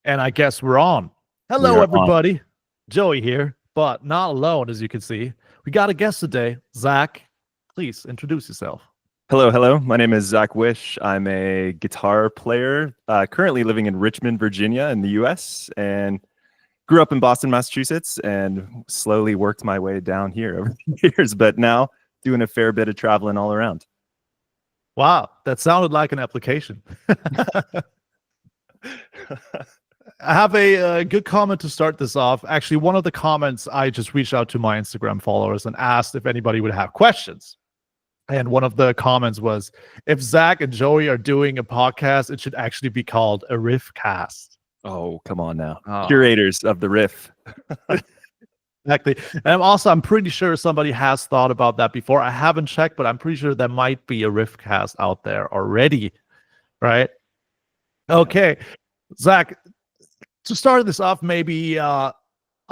And I guess we're on. We Hello, are on. everybody. Joey here, but not alone, as you can see. We got a guest today. Zach, please introduce yourself. Hello, hello. My name is Zach Wish. I'm a guitar player, currently living in Richmond, Virginia in the US, and grew up in Boston, Massachusetts, and slowly worked my way down here over the years, but now doing a fair bit of traveling all around. Wow, that sounded like an application. I have a good comment to start this off. Actually, one of the comments, I just reached out to my Instagram followers and asked if anybody would have questions. And one of the comments was, if Zach and Joey are doing a podcast, it should actually be called a riff cast. Oh, come on now. Oh. Curators of the riff. Exactly. And I'm pretty sure somebody has thought about that before. I haven't checked, but I'm pretty sure there might be a riff cast out there already. Right? Okay. Zach, to start this off, maybe I'll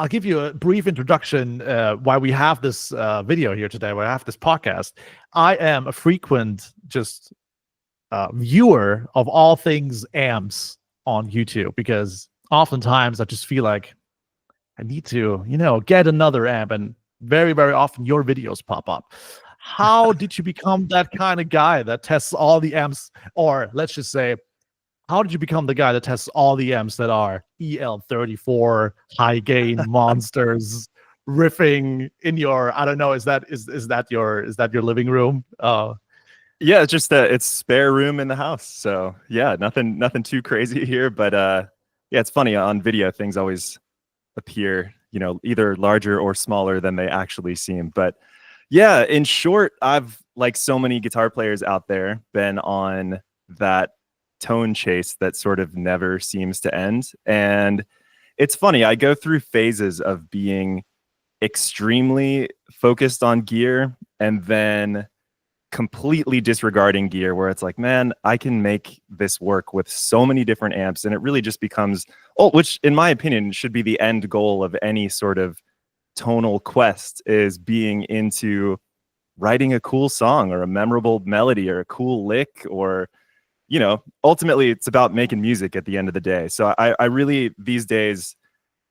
give you a brief introduction why we have this video here today, why I have this podcast. I am a frequent viewer of all things amps on YouTube, because oftentimes I just feel like I need to, get another amp, and very, very often your videos pop up. How did you become that kind of guy that tests all the amps? Or let's just say, how did you become the guy that tests all the amps that are EL34, high gain monsters, riffing in your, I don't know, is that your living room? Yeah, it's just it's spare room in the house. So yeah, nothing too crazy here, but yeah, it's funny on video, things always appear, either larger or smaller than they actually seem. But yeah, in short, I've, like so many guitar players out there, been on that tone chase that sort of never seems to end. And it's funny, I go through phases of being extremely focused on gear and then completely disregarding gear, where it's like, man, I can make this work with so many different amps, and it really just becomes, which in my opinion should be the end goal of any sort of tonal quest, is being into writing a cool song or a memorable melody or a cool lick, or ultimately it's about making music at the end of the day. So I really, these days,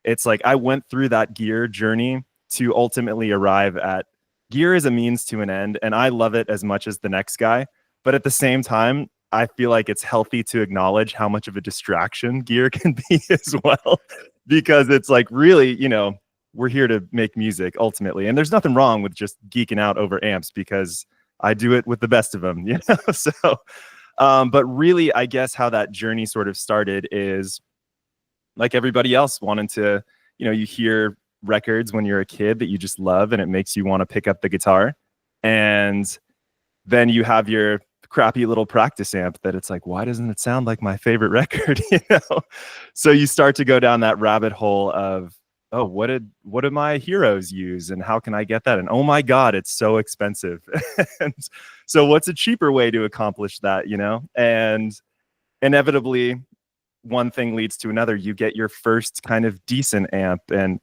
it's like I went through that gear journey to ultimately arrive at gear as a means to an end, and I love it as much as the next guy. But at the same time, I feel like it's healthy to acknowledge how much of a distraction gear can be as well, because it's like, really, we're here to make music ultimately, and there's nothing wrong with just geeking out over amps, because I do it with the best of them, so but really, I guess how that journey sort of started is, like everybody else, wanting to, you hear records when you're a kid that you just love, and it makes you want to pick up the guitar. And then you have your crappy little practice amp that it's like, why doesn't it sound like my favorite record? So you start to go down that rabbit hole of, oh, what did my heroes use, and how can I get that? And oh my God, it's so expensive. And so what's a cheaper way to accomplish that, And inevitably, one thing leads to another. You get your first kind of decent amp, and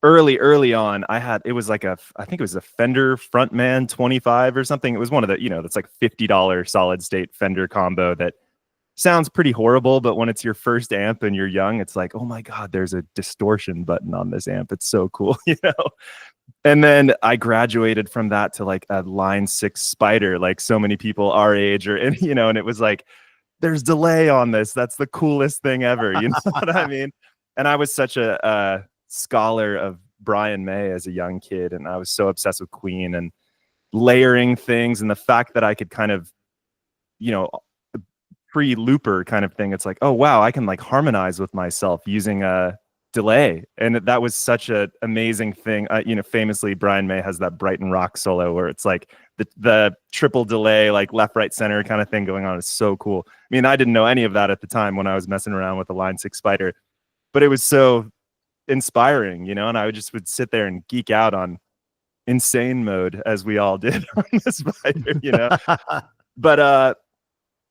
early on, it was like I think it was a Fender Frontman 25 or something. It was one of the, that's like $50 solid state Fender combo that sounds pretty horrible, but when it's your first amp and you're young, it's like, oh my God, there's a distortion button on this amp. It's so cool, And then I graduated from that to like a Line 6 Spider, like so many people our age, and it was like, there's delay on this. That's the coolest thing ever. You know what I mean? And I was such a scholar of Brian May as a young kid, and I was so obsessed with Queen and layering things, and the fact that I could kind of, pre-looper kind of thing. It's like, oh wow, I can like harmonize with myself using a delay, and that was such an amazing thing. Famously, Brian May has that Brighton Rock solo where it's like the triple delay, like left, right, center kind of thing going on. It's so cool. I mean, I didn't know any of that at the time when I was messing around with the Line 6 Spider, but it was so inspiring, and I would sit there and geek out on insane mode, as we all did on the Spider, But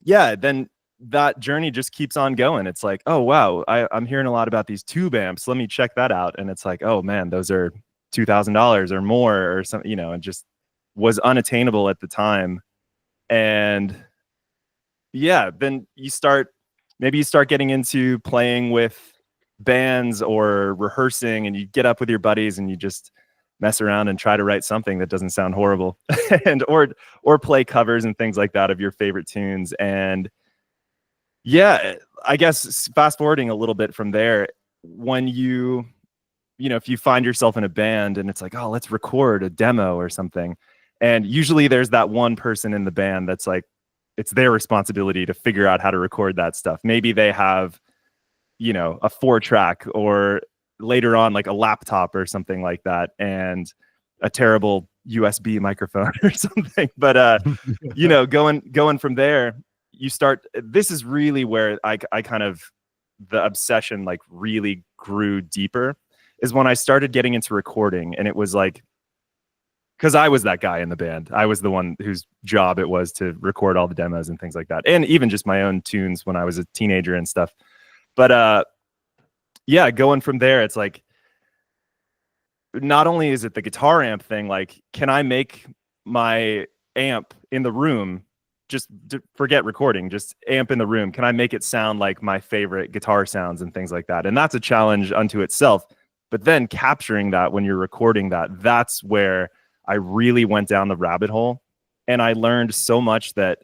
yeah, then that journey just keeps on going. It's like, oh wow, I'm hearing a lot about these tube amps. Let me check that out. And it's like, oh man, those are $2,000 or more or something, and just was unattainable at the time. And yeah, then you start maybe you start getting into playing with bands or rehearsing, and you get up with your buddies and you just mess around and try to write something that doesn't sound horrible, and or play covers and things like that of your favorite tunes. And yeah, I guess fast forwarding a little bit from there, when if you find yourself in a band and it's like, oh, let's record a demo or something, and usually there's that one person in the band that's like, it's their responsibility to figure out how to record that stuff. Maybe they have, a 4-track, or later on like a laptop or something like that, and a terrible USB microphone or something. But going from there, this is really where I kind of, the obsession like really grew deeper, is when I started getting into recording. And it was like, because I was that guy in the band. I was the one whose job it was to record all the demos and things like that, and even just my own tunes when I was a teenager and stuff. But yeah, going from there, it's like, not only is it the guitar amp thing, like, can I make my amp in the room, just forget recording, just amp in the room, can I make it sound like my favorite guitar sounds and things like that? And that's a challenge unto itself. But then capturing that when you're recording that's where I really went down the rabbit hole. And I learned so much that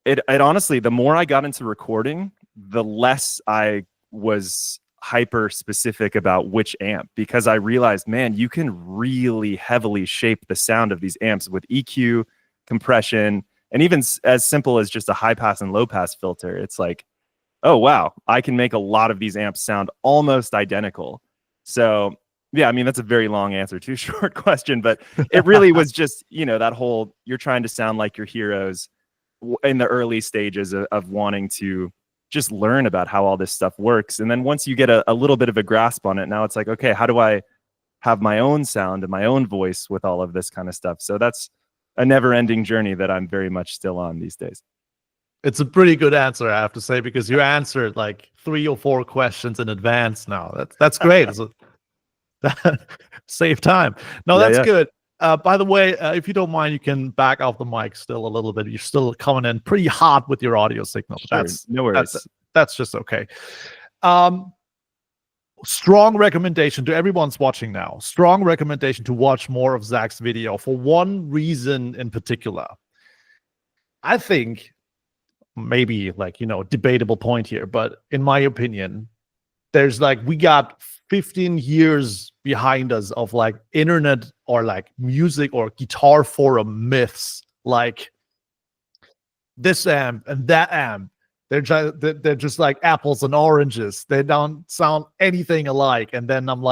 it honestly, the more I got into recording, the less I was hyper specific about which amp, because I realized, man, you can really heavily shape the sound of these amps with EQ, compression, and even as simple as just a high pass and low pass filter. It's like, oh wow, I can make a lot of these amps sound almost identical. So yeah, I mean, that's a very long answer to a short question, but it really was just, that whole, you're trying to sound like your heroes in the early stages of wanting to just learn about how all this stuff works. And then once you get a little bit of a grasp on it, now it's like, okay, how do I have my own sound and my own voice with all of this kind of stuff? So that's a never-ending journey that I'm very much still on these days. It's a pretty good answer, I have to say, because you answered like 3 or 4 questions in advance now. That's great. Save time. No, Yeah, that's yeah. good. By the way, if you don't mind, you can back off the mic still a little bit. You're still coming in pretty hot with your audio signal. Sure, no worries. That's just okay. Strong recommendation to everyone's watching now. Strong recommendation to watch more of Zach's video for one reason in particular. I think maybe debatable point here, but in my opinion, there's we got 15 years behind us of internet or music or guitar forum myths, like this amp and that amp. They're just like apples and oranges. They don't sound anything alike. And then I'm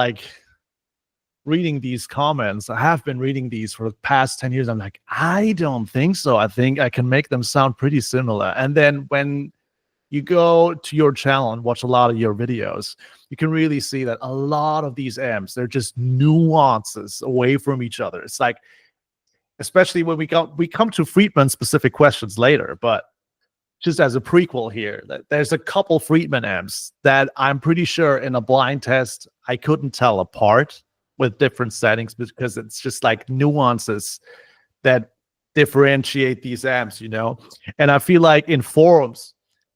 reading these comments. I have been reading these for the past 10 years. I'm like, I don't think so. I think I can make them sound pretty similar. And then when you go to your channel and watch a lot of your videos, you can really see that a lot of these amps, they're just nuances away from each other. It's like, especially when we come to Friedman specific questions later, but just as a prequel here, that there's a couple Friedman amps that I'm pretty sure in a blind test I couldn't tell apart with different settings, because it's just nuances that differentiate these amps, And I feel like in forums,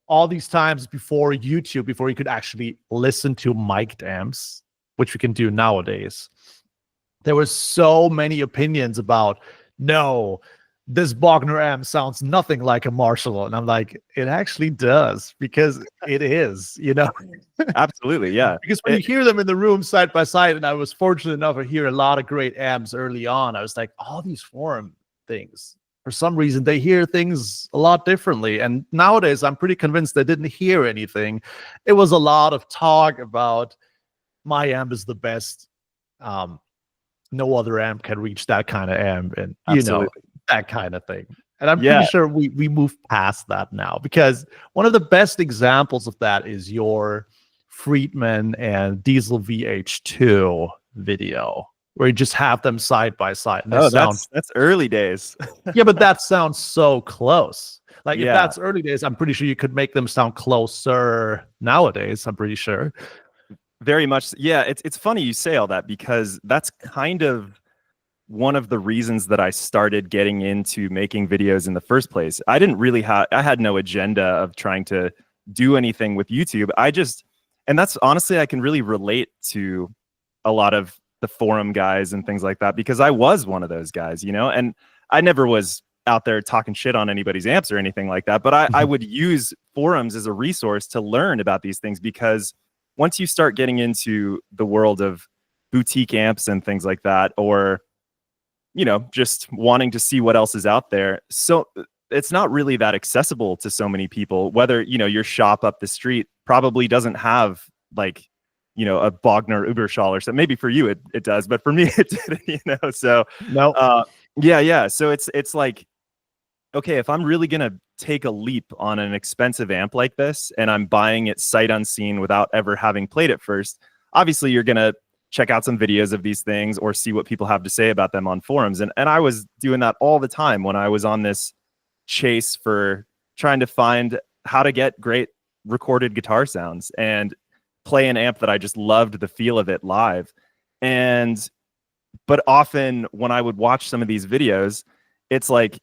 all these times before YouTube, before you could actually listen to mic'd amps, which we can do nowadays, there were so many opinions about, no, this Bogner amp sounds nothing like a Marshall. And I'm like, it actually does, because it is, Absolutely, yeah. Because when you hear them in the room side by side, and I was fortunate enough to hear a lot of great amps early on, I was like, all these forum things, for some reason, they hear things a lot differently. And nowadays, I'm pretty convinced they didn't hear anything. It was a lot of talk about my amp is the best. No other amp can reach that kind of amp, and that kind of thing. And I'm pretty sure we moved past that now, because one of the best examples of that is your Friedman and Diezel VH4 video, where you just have them side by side. And that's early days. Yeah, but that sounds so close. If that's early days, I'm pretty sure you could make them sound closer nowadays. I'm pretty sure. Very much. Yeah, it's funny you say all that, because that's kind of one of the reasons that I started getting into making videos in the first place. I didn't really I had no agenda of trying to do anything with YouTube. And that's honestly, I can really relate to a lot of the forum guys and things like that, because I was one of those guys, you know, and I never was out there talking shit on anybody's amps or anything like that. But I would use forums as a resource to learn about these things, because once you start getting into the world of boutique amps and things like that, or, you know, just wanting to see what else is out there, so it's not really that accessible to so many people. Whether, you know, your shop up the street probably doesn't have like, you know, a Bogner Uberschall or something. Maybe for you it does, but for me it didn't, you know. So no. Yeah. So it's like, okay, if I'm really gonna take a leap on an expensive amp like this, and I'm buying it sight unseen without ever having played it first, obviously you're gonna check out some videos of these things or see what people have to say about them on forums. And I was doing that all the time when I was on this chase for trying to find how to get great recorded guitar sounds and play an amp that I just loved the feel of it live. But often when I would watch some of these videos, it's like,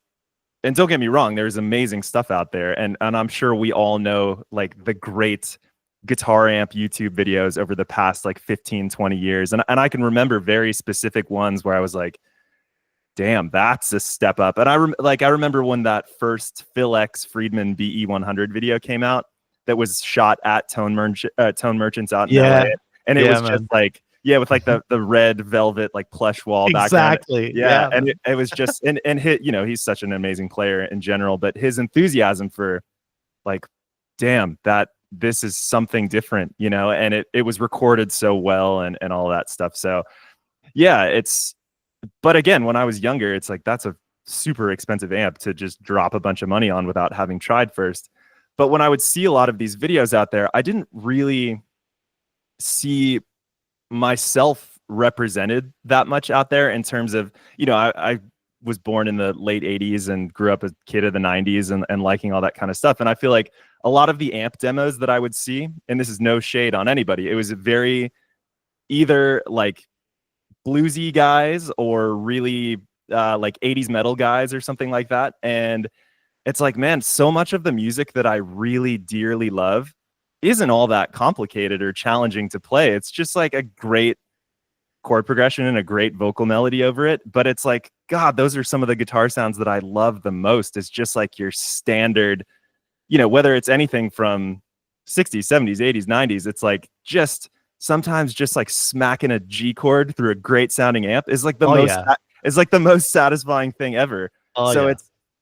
and don't get me wrong, there's amazing stuff out there, and I'm sure we all know like the great guitar amp YouTube videos over the past like 15-20 years, and I can remember very specific ones where I was like, damn, that's a step up. And I remember when that first Phil X Friedman BE100 video came out that was shot at Tone Merchants out in LA, and it was just like, with like the red velvet like plush wall exactly background. And it was just and hit, you know, he's such an amazing player in general, but his enthusiasm for like, damn, that this is something different, you know, and it was recorded so well and all that stuff. So yeah, but again, when I was younger, it's like, that's a super expensive amp to just drop a bunch of money on without having tried first. But when I would see a lot of these videos out there, I didn't really see myself represented that much out there in terms of, you know, I was born in the late 80s and grew up a kid of the 90s and liking all that kind of stuff. And I feel like a lot of the amp demos that I would see, and this is no shade on anybody, it was very either like bluesy guys or really like 80s metal guys or something like that. And it's like, man, so much of the music that I really dearly love isn't all that complicated or challenging to play. It's just like a great chord progression and a great vocal melody over it. But it's like, God, those are some of the guitar sounds that I love the most. It's just like your standard, you know, whether it's anything from 60s, 70s, 80s, 90s, it's like just sometimes just like smacking a G chord through a great sounding amp is like the most satisfying thing ever.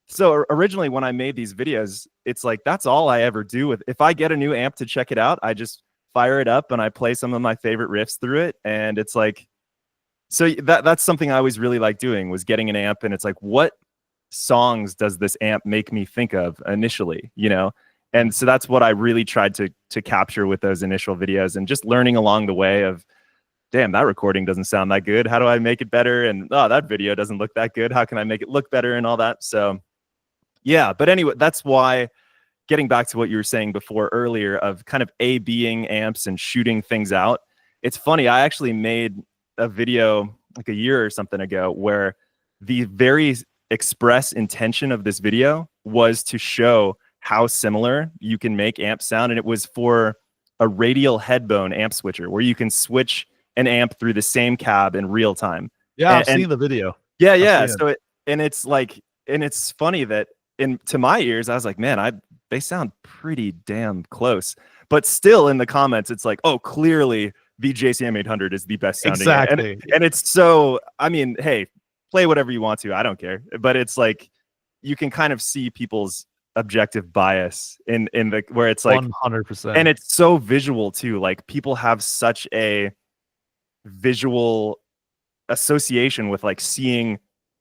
So originally when I made these videos, it's like, that's all I ever do with, if I get a new amp to check it out, I just fire it up and I play some of my favorite riffs through it. And it's like, so that's something I always really like doing, was getting an amp, and it's like, what songs does this amp make me think of initially, you know? And so that's what I really tried to capture with those initial videos, and just learning along the way of, damn, that recording doesn't sound that good. How do I make it better? And oh, that video doesn't look that good. How can I make it look better and all that? So yeah, but anyway, that's why, getting back to what you were saying before earlier of kind of A-Bing amps and shooting things out. It's funny, I actually made a video like a year or something ago where the very express intention of this video was to show how similar you can make amp sound. And it was for a radial headbone amp switcher where you can switch an amp through the same cab in real time. Yeah, I've seen the video. Yeah. So it's like, and it's funny that to my ears, I was like, man, they sound pretty damn close. But still in the comments, it's like, oh, clearly the JCM 800 is the best sounding. Exactly. And it's so, I mean, hey, play whatever you want to. I don't care. But it's like, you can kind of see people's objective bias in the, where it's like 100%. And it's so visual too. Like, people have such a visual association with like seeing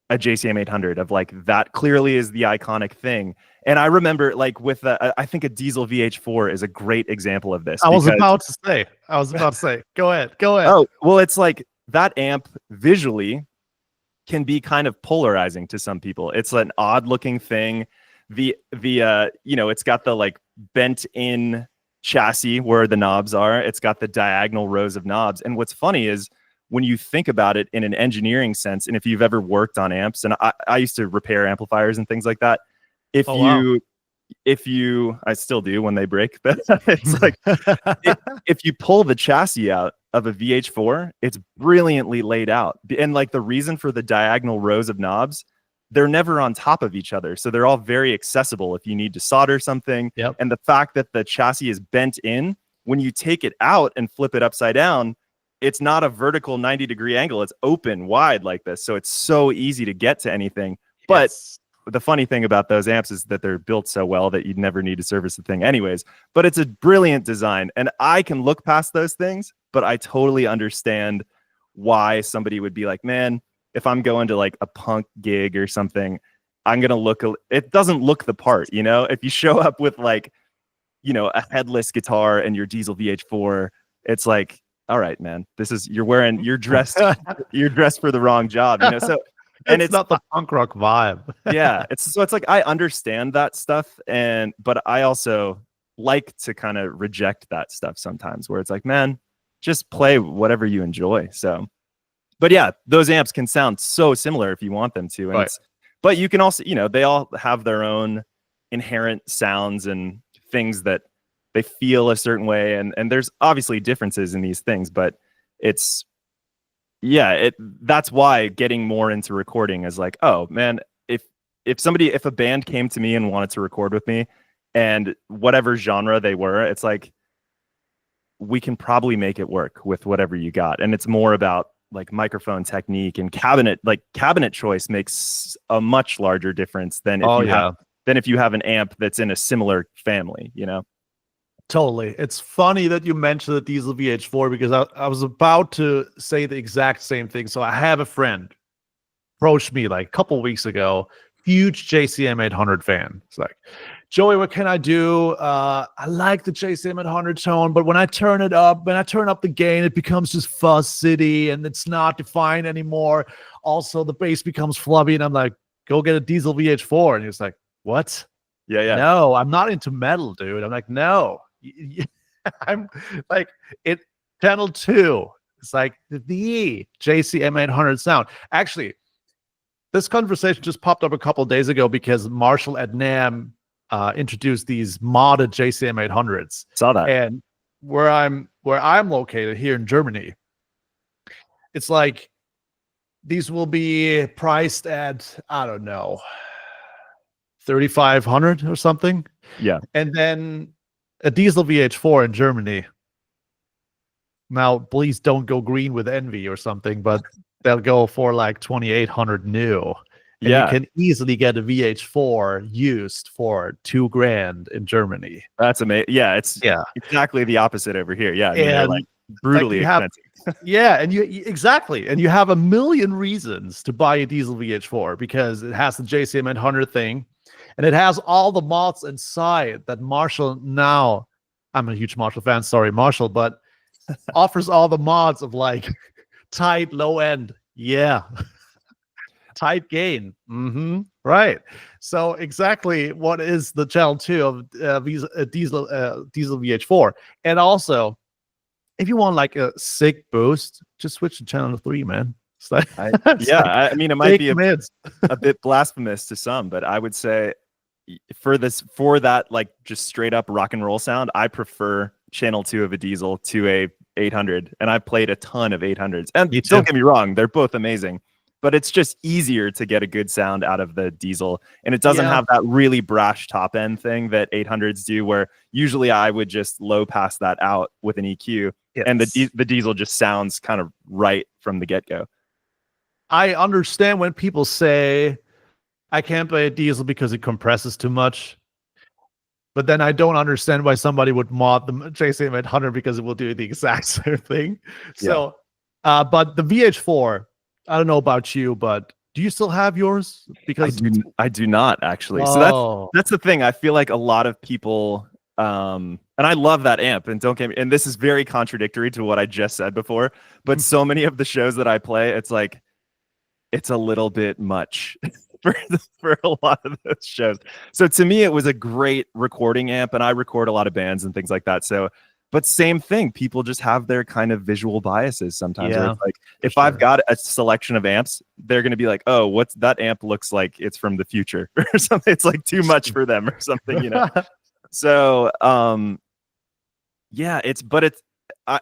a JCM 800 of like, that clearly is the iconic thing. And I remember like with I think a Diezel VH4 is a great example of this. I was about to say, go ahead. Oh, well, it's like that amp visually can be kind of polarizing to some people. It's an odd looking thing. The you know, it's got the like bent in chassis where the knobs are. It's got the diagonal rows of knobs. And what's funny is, when you think about it in an engineering sense, and if you've ever worked on amps, and I used to repair amplifiers and things like that, if I still do when they break, but it's like if you pull the chassis out of a VH4, it's brilliantly laid out. And like the reason for the diagonal rows of knobs, they're never on top of each other. So they're all very accessible if you need to solder something. Yep. And the fact that the chassis is bent in, when you take it out and flip it upside down, it's not a vertical 90-degree angle. It's open wide like this. So it's so easy to get to anything. But the funny thing about those amps is that they're built so well that you'd never need to service the thing anyways. But it's a brilliant design. And I can look past those things, but I totally understand why somebody would be like, man, if I'm going to like a punk gig or something, I'm going to look, it doesn't look the part, you know? If you show up with like, you know, a headless guitar and your Diezel VH4, it's like, all right, man, you're dressed for the wrong job, you know? So, and it's not the punk rock vibe. Yeah. It's like, I understand that stuff. But I also like to kind of reject that stuff sometimes where it's like, man, just play whatever you enjoy. So, but yeah, those amps can sound so similar if you want them to. And but you can also, you know, they all have their own inherent sounds and things that they feel a certain way. And there's obviously differences in these things, but that's why getting more into recording is like, oh man, if a band came to me and wanted to record with me and whatever genre they were, it's like, we can probably make it work with whatever you got. And it's more about like microphone technique and cabinet choice makes a much larger difference than if you have an amp that's in a similar family, you know? Totally. It's funny that you mentioned the Diezel VH4 because I was about to say the exact same thing. So I have a friend approached me like a couple weeks ago, huge JCM 800 fan. It's like, Joey, what can I do? I like the JCM 800 tone, but when I turn up the gain, it becomes just fuzz city and it's not defined anymore. Also, the bass becomes flubby, and I'm like, go get a Diezel VH4. And he was like, what? Yeah. No, I'm not into metal, dude. I'm like, no. I'm like, it channel 2. It's like the JCM 800 sound. Actually, this conversation just popped up a couple days ago because Marshall at NAMM introduced these modded JCM 800s. Saw that. And where I'm located here in Germany, it's like these will be priced at, I don't know, 3,500 or something. Yeah. And then a Diezel VH4 in Germany. Now, please don't go green with envy or something, but they'll go for like 2,800 new. And you can easily get a VH4 used for $2,000 in Germany. That's amazing. Yeah, it's exactly the opposite over here. Yeah, I mean, and they're like brutally expensive. And you have a million reasons to buy a Diezel VH4 because it has the JCM 800 thing, and it has all the mods inside that Marshall now. I'm a huge Marshall fan. Sorry, Marshall, but offers all the mods of like tight low end. Yeah. Tight gain. Right. So exactly what is the channel 2 of Diezel VH4. And also, if you want like a sick boost, just switch to channel 3, man. Like, I mean, it might be a bit blasphemous to some, but I would say for that like just straight up rock and roll sound, I prefer channel 2 of a Diezel to a 800, and I've played a ton of 800s. And don't get me wrong, they're both amazing. But it's just easier to get a good sound out of the Diezel. And it doesn't have that really brash top end thing that 800s do, where usually I would just low pass that out with an EQ. Yes. And the Diezel just sounds kind of right from the get-go. I understand when people say, I can't play a Diezel because it compresses too much. But then I don't understand why somebody would mod the JCM 800 because it will do the exact same thing. So, but the VH4, I don't know about you, but do you still have yours? Because I do not actually. So that's the thing. I feel like a lot of people, and I love that amp. And don't get me. And this is very contradictory to what I just said before. But so many of the shows that I play, it's like it's a little bit much for a lot of those shows. So to me, it was a great recording amp, and I record a lot of bands and things like that. So. But same thing, people just have their kind of visual biases sometimes. Where it's like if I've got a selection of amps, they're going to be like, oh, what's that amp looks like it's from the future or something. It's like too much for them or something, you know? So, yeah, it's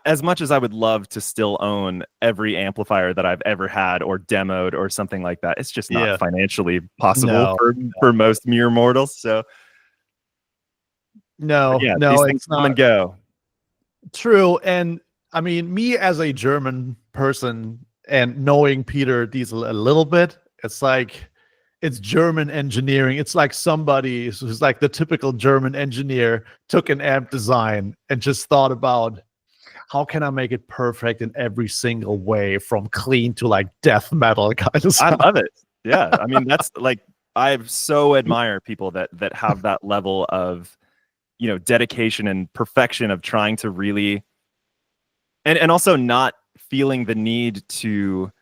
as much as I would love to still own every amplifier that I've ever had or demoed or something like that, it's just not financially possible for most mere mortals. So no, these things come and go. True. And I mean, me as a German person and knowing Peter Diezel a little bit, it's like it's German engineering. It's like somebody who's like the typical German engineer took an amp design and just thought about how can I make it perfect in every single way, from clean to like death metal kind of stuff. I love it. Yeah. I mean, that's like, I so admire people that have that level of, you know, dedication and perfection of trying to really, and also not feeling the need to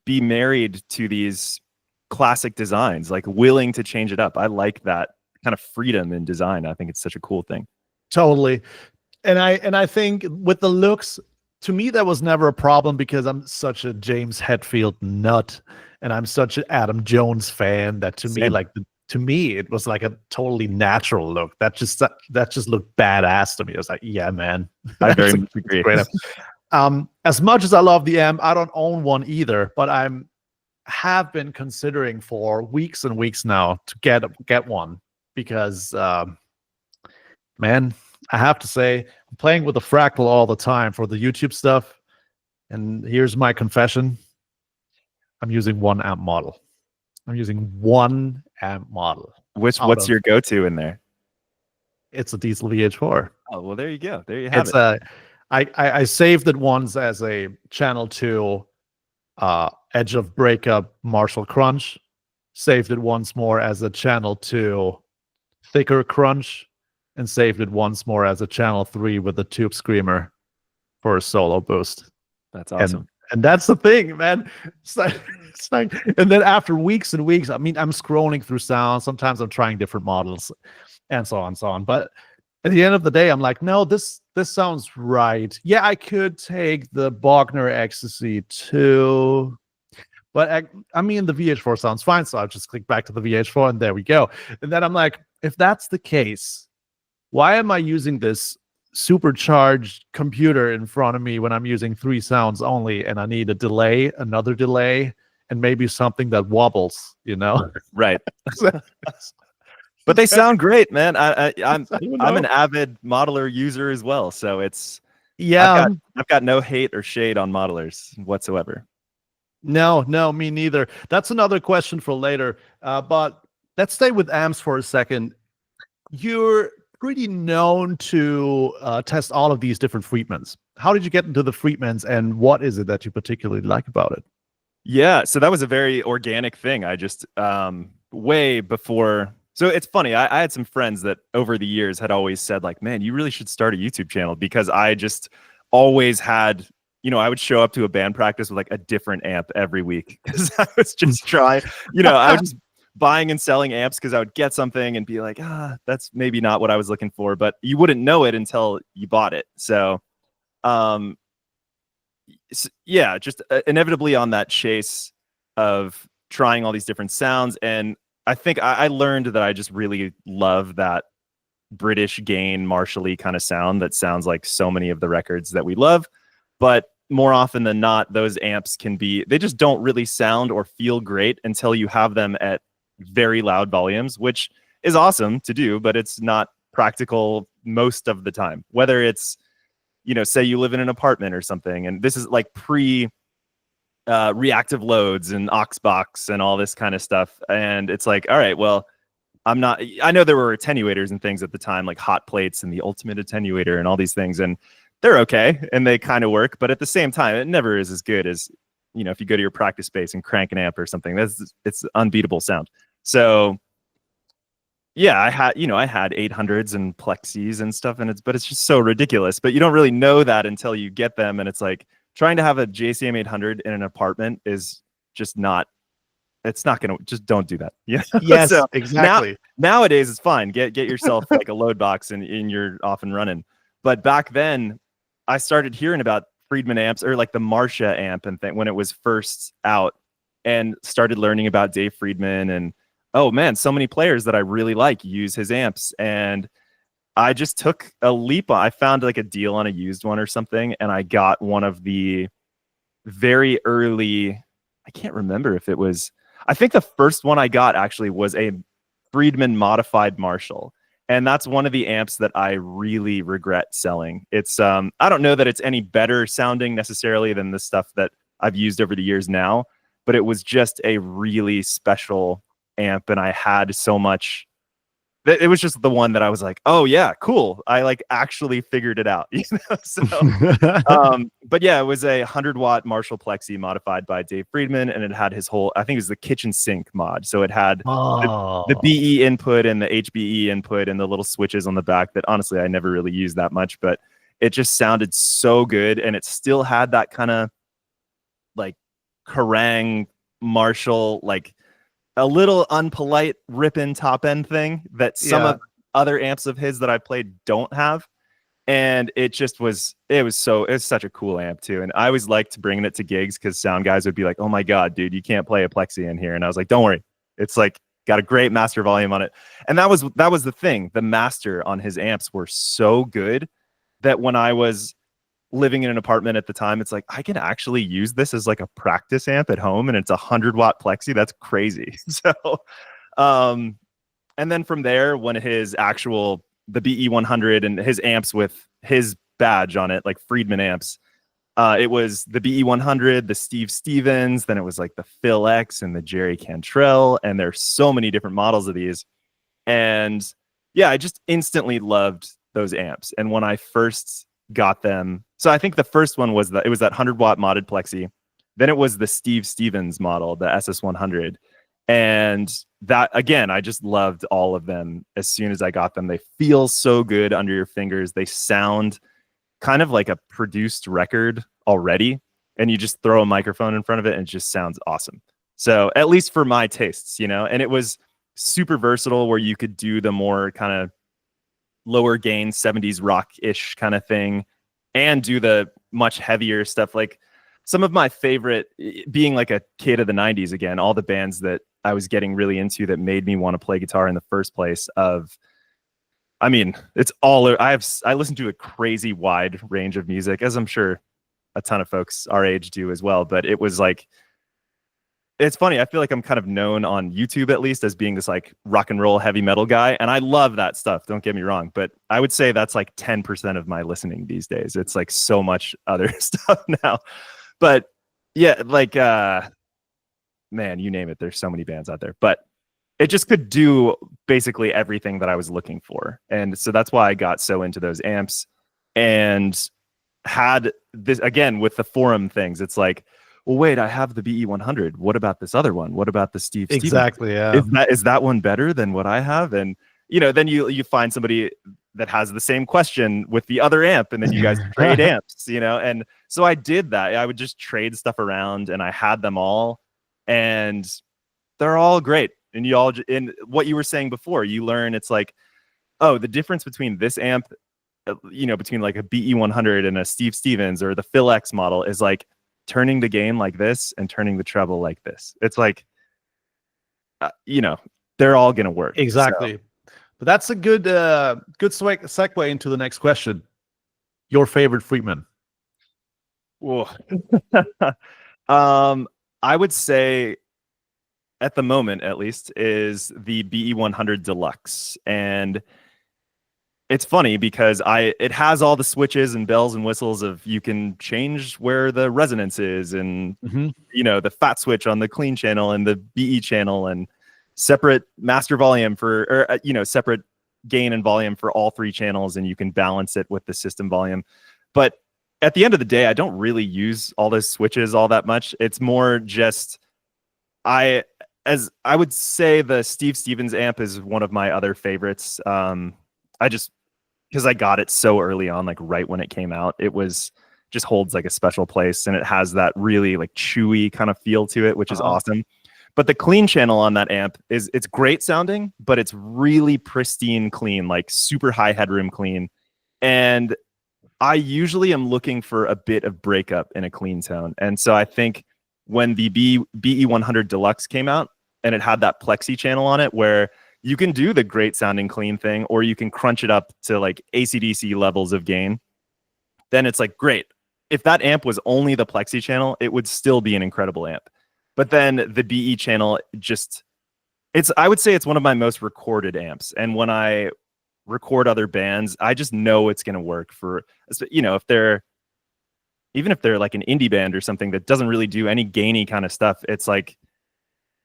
be married to these classic designs, like willing to change it up. I like that kind of freedom in design. I think it's such a cool thing. Totally. And I think with the looks, to me, that was never a problem because I'm such a James Hetfield nut and I'm such an Adam Jones fan that to me, like, to me, it was like a totally natural look. That just looked badass to me. I was like, yeah, man. I very much agree. As much as I love the amp, I don't own one either, but have been considering for weeks and weeks now to get one because, man, I have to say, I'm playing with the Fractal all the time for the YouTube stuff. And here's my confession. I'm using one amp model. What's your go-to in there? It's a Diezel VH4. Oh, well, there you go. There you have it. I saved it once as a channel 2 Edge of Breakup Marshall Crunch. Saved it once more as a channel 2 Thicker Crunch. And saved it once more as a channel 3 with a Tube Screamer for a solo boost. That's awesome. And that's the thing, man. It's like, and then after weeks and weeks, I mean, I'm scrolling through sounds. Sometimes I'm trying different models and so on and so on. But at the end of the day, I'm like, no, this sounds right. Yeah, I could take the Bogner Ecstasy too. But I mean, the VH4 sounds fine. So I'll just click back to the VH4 and there we go. And then I'm like, if that's the case, why am I using this supercharged computer in front of me when I'm using 3 sounds only and I need a delay, another delay, and maybe something that wobbles, you know? Right. But they sound great, man. I'm an avid modeler user as well. So it's, I've got no hate or shade on modelers whatsoever. No, me neither. That's another question for later. But let's stay with amps for a second. You're pretty known to test all of these different Friedmans. How did you get into the Friedmans, and what is it that you particularly like about it? Yeah, so that was a very organic thing. I just way before. So it's funny. I had some friends that over the years had always said, like, man, you really should start a YouTube channel, because I just always had, you know, I would show up to a band practice with like a different amp every week because I was just trying, you know, I was just buying and selling amps because I would get something and be like, that's maybe not what I was looking for, but you wouldn't know it until you bought it. So, yeah, just inevitably on that chase of trying all these different sounds. And I think I learned that I just really love that British gain Marshall-y kind of sound that sounds like so many of the records that we love. But more often than not, those amps they just don't really sound or feel great until you have them at very loud volumes, which is awesome to do, but it's not practical most of the time. Whether it's, you know, say you live in an apartment or something, and this is like reactive loads and Auxbox and all this kind of stuff. And it's like, all right, well, I know there were attenuators and things at the time, like hot plates and the ultimate attenuator and all these things, and they're okay and they kind of work, but at the same time, it never is as good as, you know, if you go to your practice space and crank an amp or something. It's unbeatable sound. So yeah, I had 800s and plexis and stuff, but it's just so ridiculous. But you don't really know that until you get them, and it's like trying to have a JCM 800 in an apartment is just not. It's not gonna. Just don't do that. Yeah. Yes. So exactly. Nowadays it's fine. Get yourself like a load box and you're off and running. But back then, I started hearing about Friedman amps, or like the Marcia amp and thing when it was first out, and started learning about Dave Friedman, and oh man, so many players that I really like use his amps. And I just took a leap. I found like a deal on a used one or something, and I got one of the very early, I can't remember if it was, I think the first one I got actually was a Friedman modified Marshall. And that's one of the amps that I really regret selling. It's I don't know that it's any better sounding necessarily than the stuff that I've used over the years now, but it was just a really special amp, and I had so much. It was just the one that I was like, oh yeah, cool. I like actually figured it out. So, but yeah, it was a 100-watt Marshall Plexi modified by Dave Friedman, and it had his whole, I think it was the kitchen sink mod. So it had the BE input and the HBE input and the little switches on the back that honestly I never really used that much, but it just sounded so good, and it still had that kind of like Kerrang Marshall, like a little unpolite rip-in top end thing that some of other amps of his that I played don't have. And it just was, it was such a cool amp too. And I always liked bringing it to gigs because sound guys would be like, oh my God, dude, you can't play a Plexi in here. And I was like, don't worry. It's like got a great master volume on it. And that was the thing. The master on his amps were so good that when I was living in an apartment at the time, it's like, I can actually use this as like a practice amp at home, and it's a 100-watt Plexi. That's crazy. So, and then from there, when the BE100 and his amps with his badge on it, like Friedman amps, it was the BE100, the Steve Stevens, then it was like the Phil X and the Jerry Cantrell, and there's so many different models of these. And yeah, I just instantly loved those amps. And when I first got them, so I think the first one was that 100-watt modded Plexi. Then it was the Steve Stevens model, the SS100. And that, again, I just loved all of them as soon as I got them. They feel so good under your fingers. They sound kind of like a produced record already. And you just throw a microphone in front of it and it just sounds awesome. So at least for my tastes, and it was super versatile where you could do the more kind of lower gain 70s rock-ish kind of thing and do the much heavier stuff. Like some of my favorite, being like a kid of the 90s again, all the bands that I was getting really into that made me want to play guitar in the first place it's all, I listen to a crazy wide range of music, as I'm sure a ton of folks our age do as well. But it was like, it's funny. I feel like I'm kind of known on YouTube, at least, as being this like rock and roll heavy metal guy. And I love that stuff. Don't get me wrong. But I would say that's like 10% of my listening these days. It's like so much other stuff now. But yeah, like, man, you name it. There's so many bands out there. But it just could do basically everything that I was looking for. And so that's why I got so into those amps and had this, again, with the forum things. It's like, well, wait, I have the BE100. What about this other one? What about the Steve Stevens? Exactly, yeah. Is that one better than what I have? And, then you find somebody that has the same question with the other amp, and then you guys trade amps, And so I did that. I would just trade stuff around, and I had them all, and they're all great. And in what you were saying before, you learn it's like, oh, the difference between this amp, between like a BE100 and a Steve Stevens or the Phil X model is like turning the gain like this and turning the treble like this. It's like, they're all going to work. Exactly. So. But that's a good segue into the next question. Your favorite Friedman? Whoa. I would say at the moment, at least, is the BE100 Deluxe. And it's funny because it has all the switches and bells and whistles of you can change where the resonance is and, the fat switch on the clean channel and the BE channel and separate master volume separate gain and volume for all three channels. And you can balance it with the system volume. But at the end of the day, I don't really use all those switches all that much. It's more just, I would say the Steve Stevens amp is one of my other favorites. Because I got it so early on, like right when it came out, it was just holds like a special place, and it has that really like chewy kind of feel to it, which is awesome. But the clean channel on that amp it's great sounding, but it's really pristine clean, like super high headroom clean. And I usually am looking for a bit of breakup in a clean tone. And so I think when the BE100 Deluxe came out and it had that plexi channel on it where you can do the great sounding clean thing, or you can crunch it up to like AC/DC levels of gain, then it's like, great. If that amp was only the plexi channel, it would still be an incredible amp. But then the BE channel just, I would say it's one of my most recorded amps. And when I record other bands, I just know it's going to work for, you know, even if they're like an indie band or something that doesn't really do any gainy kind of stuff, it's like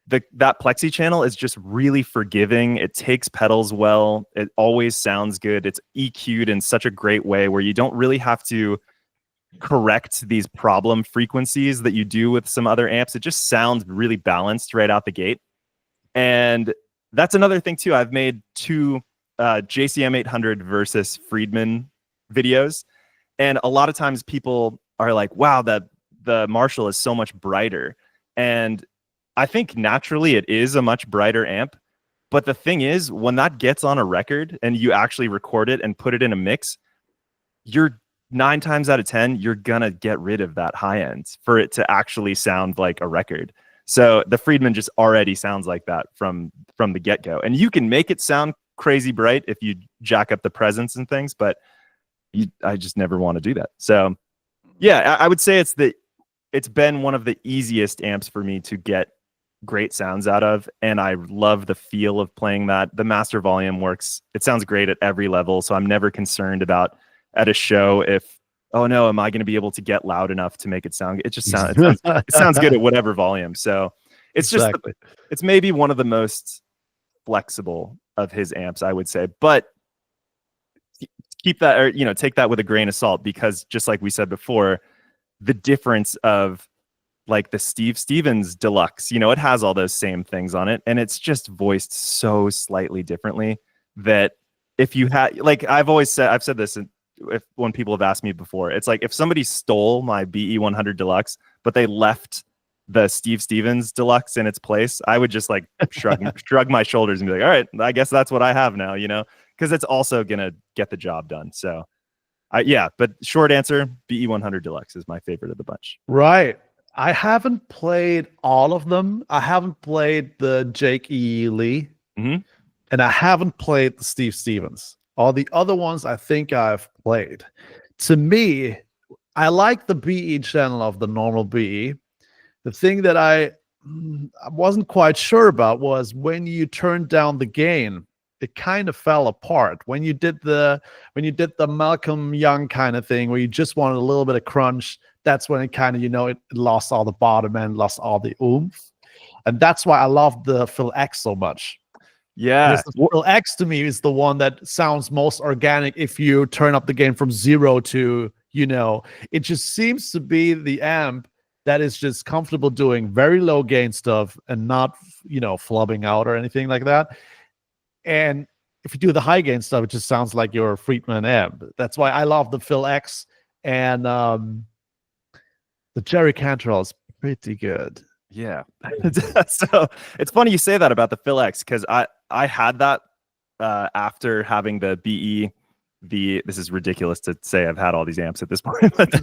that plexi channel is just really forgiving. It takes pedals well. It always sounds good. It's EQ'd in such a great way where you don't really have to correct these problem frequencies that you do with some other amps. It just sounds really balanced right out the gate. And that's another thing too. I've made 2 JCM 800 versus Friedman videos, and a lot of times people are like, wow, the Marshall is so much brighter. And I think naturally it is a much brighter amp. But the thing is, when that gets on a record and you actually record it and put it in a mix, you're 9 times out of 10, you're gonna get rid of that high end for it to actually sound like a record. So the Friedman just already sounds like that from the get-go. And you can make it sound crazy bright if you jack up the presence and things, but I just never want to do that. So yeah, I would say it's been one of the easiest amps for me to get great sounds out of, and I love the feel of playing that. The master volume works. It sounds great at every level, so I'm never concerned about at a show if, oh no, am I going to be able to get loud enough to make it sound good? It sounds good at whatever volume. So it's exactly. It's maybe one of the most flexible of his amps, I would say, but keep that, or, you know, take that with a grain of salt, because just like we said before, the difference of like the Steve Stevens Deluxe, you know, it has all those same things on it, and it's just voiced so slightly differently that if you had, like, I've said this when people have asked me before, it's like if somebody stole my BE100 Deluxe, but they left the Steve Stevens Deluxe in its place, I would just like shrug my shoulders and be like, all right, I guess that's what I have now, you know, because it's also going to get the job done. So yeah, but short answer, BE100 Deluxe is my favorite of the bunch. Right. I haven't played all of them. I haven't played the Jake E. Lee, and I haven't played the Steve Stevens. All the other ones I think I've played. To me, I like the BE channel of the normal BE. The thing that I wasn't quite sure about was when you turned down the gain, it kind of fell apart. When you did the Malcolm Young kind of thing, where you just wanted a little bit of crunch, that's when it kind of, you know, it lost all the bottom end, lost all the oomph. And that's why I love the Phil X so much. Yeah. The Phil X to me is the one that sounds most organic if you turn up the gain from 0 to, you know, it just seems to be the amp that is just comfortable doing very low gain stuff and not, you know, flubbing out or anything like that. And if you do the high gain stuff, it just sounds like your Friedman amp. That's why I love the Phil X, and the Jerry Cantrell is pretty good. Yeah. So it's funny you say that about the Phil X, because I had that after having the BE. This is ridiculous to say I've had all these amps at this point, but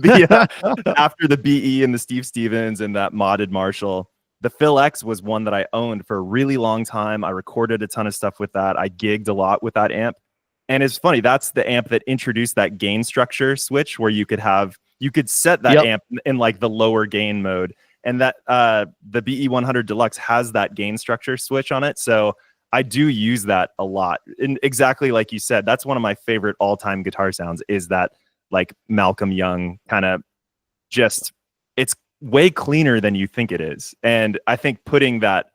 after the BE and the Steve Stevens and that modded Marshall, the Phil X was one that I owned for a really long time. I recorded a ton of stuff with that. I gigged a lot with that amp. And it's funny, that's the amp that introduced that gain structure switch where you could set that amp in like the lower gain mode. And that the BE100 Deluxe has that gain structure switch on it. So I do use that a lot. And exactly like you said, that's one of my favorite all-time guitar sounds, is that like Malcolm Young kind of just, it's way cleaner than you think it is. And I think putting that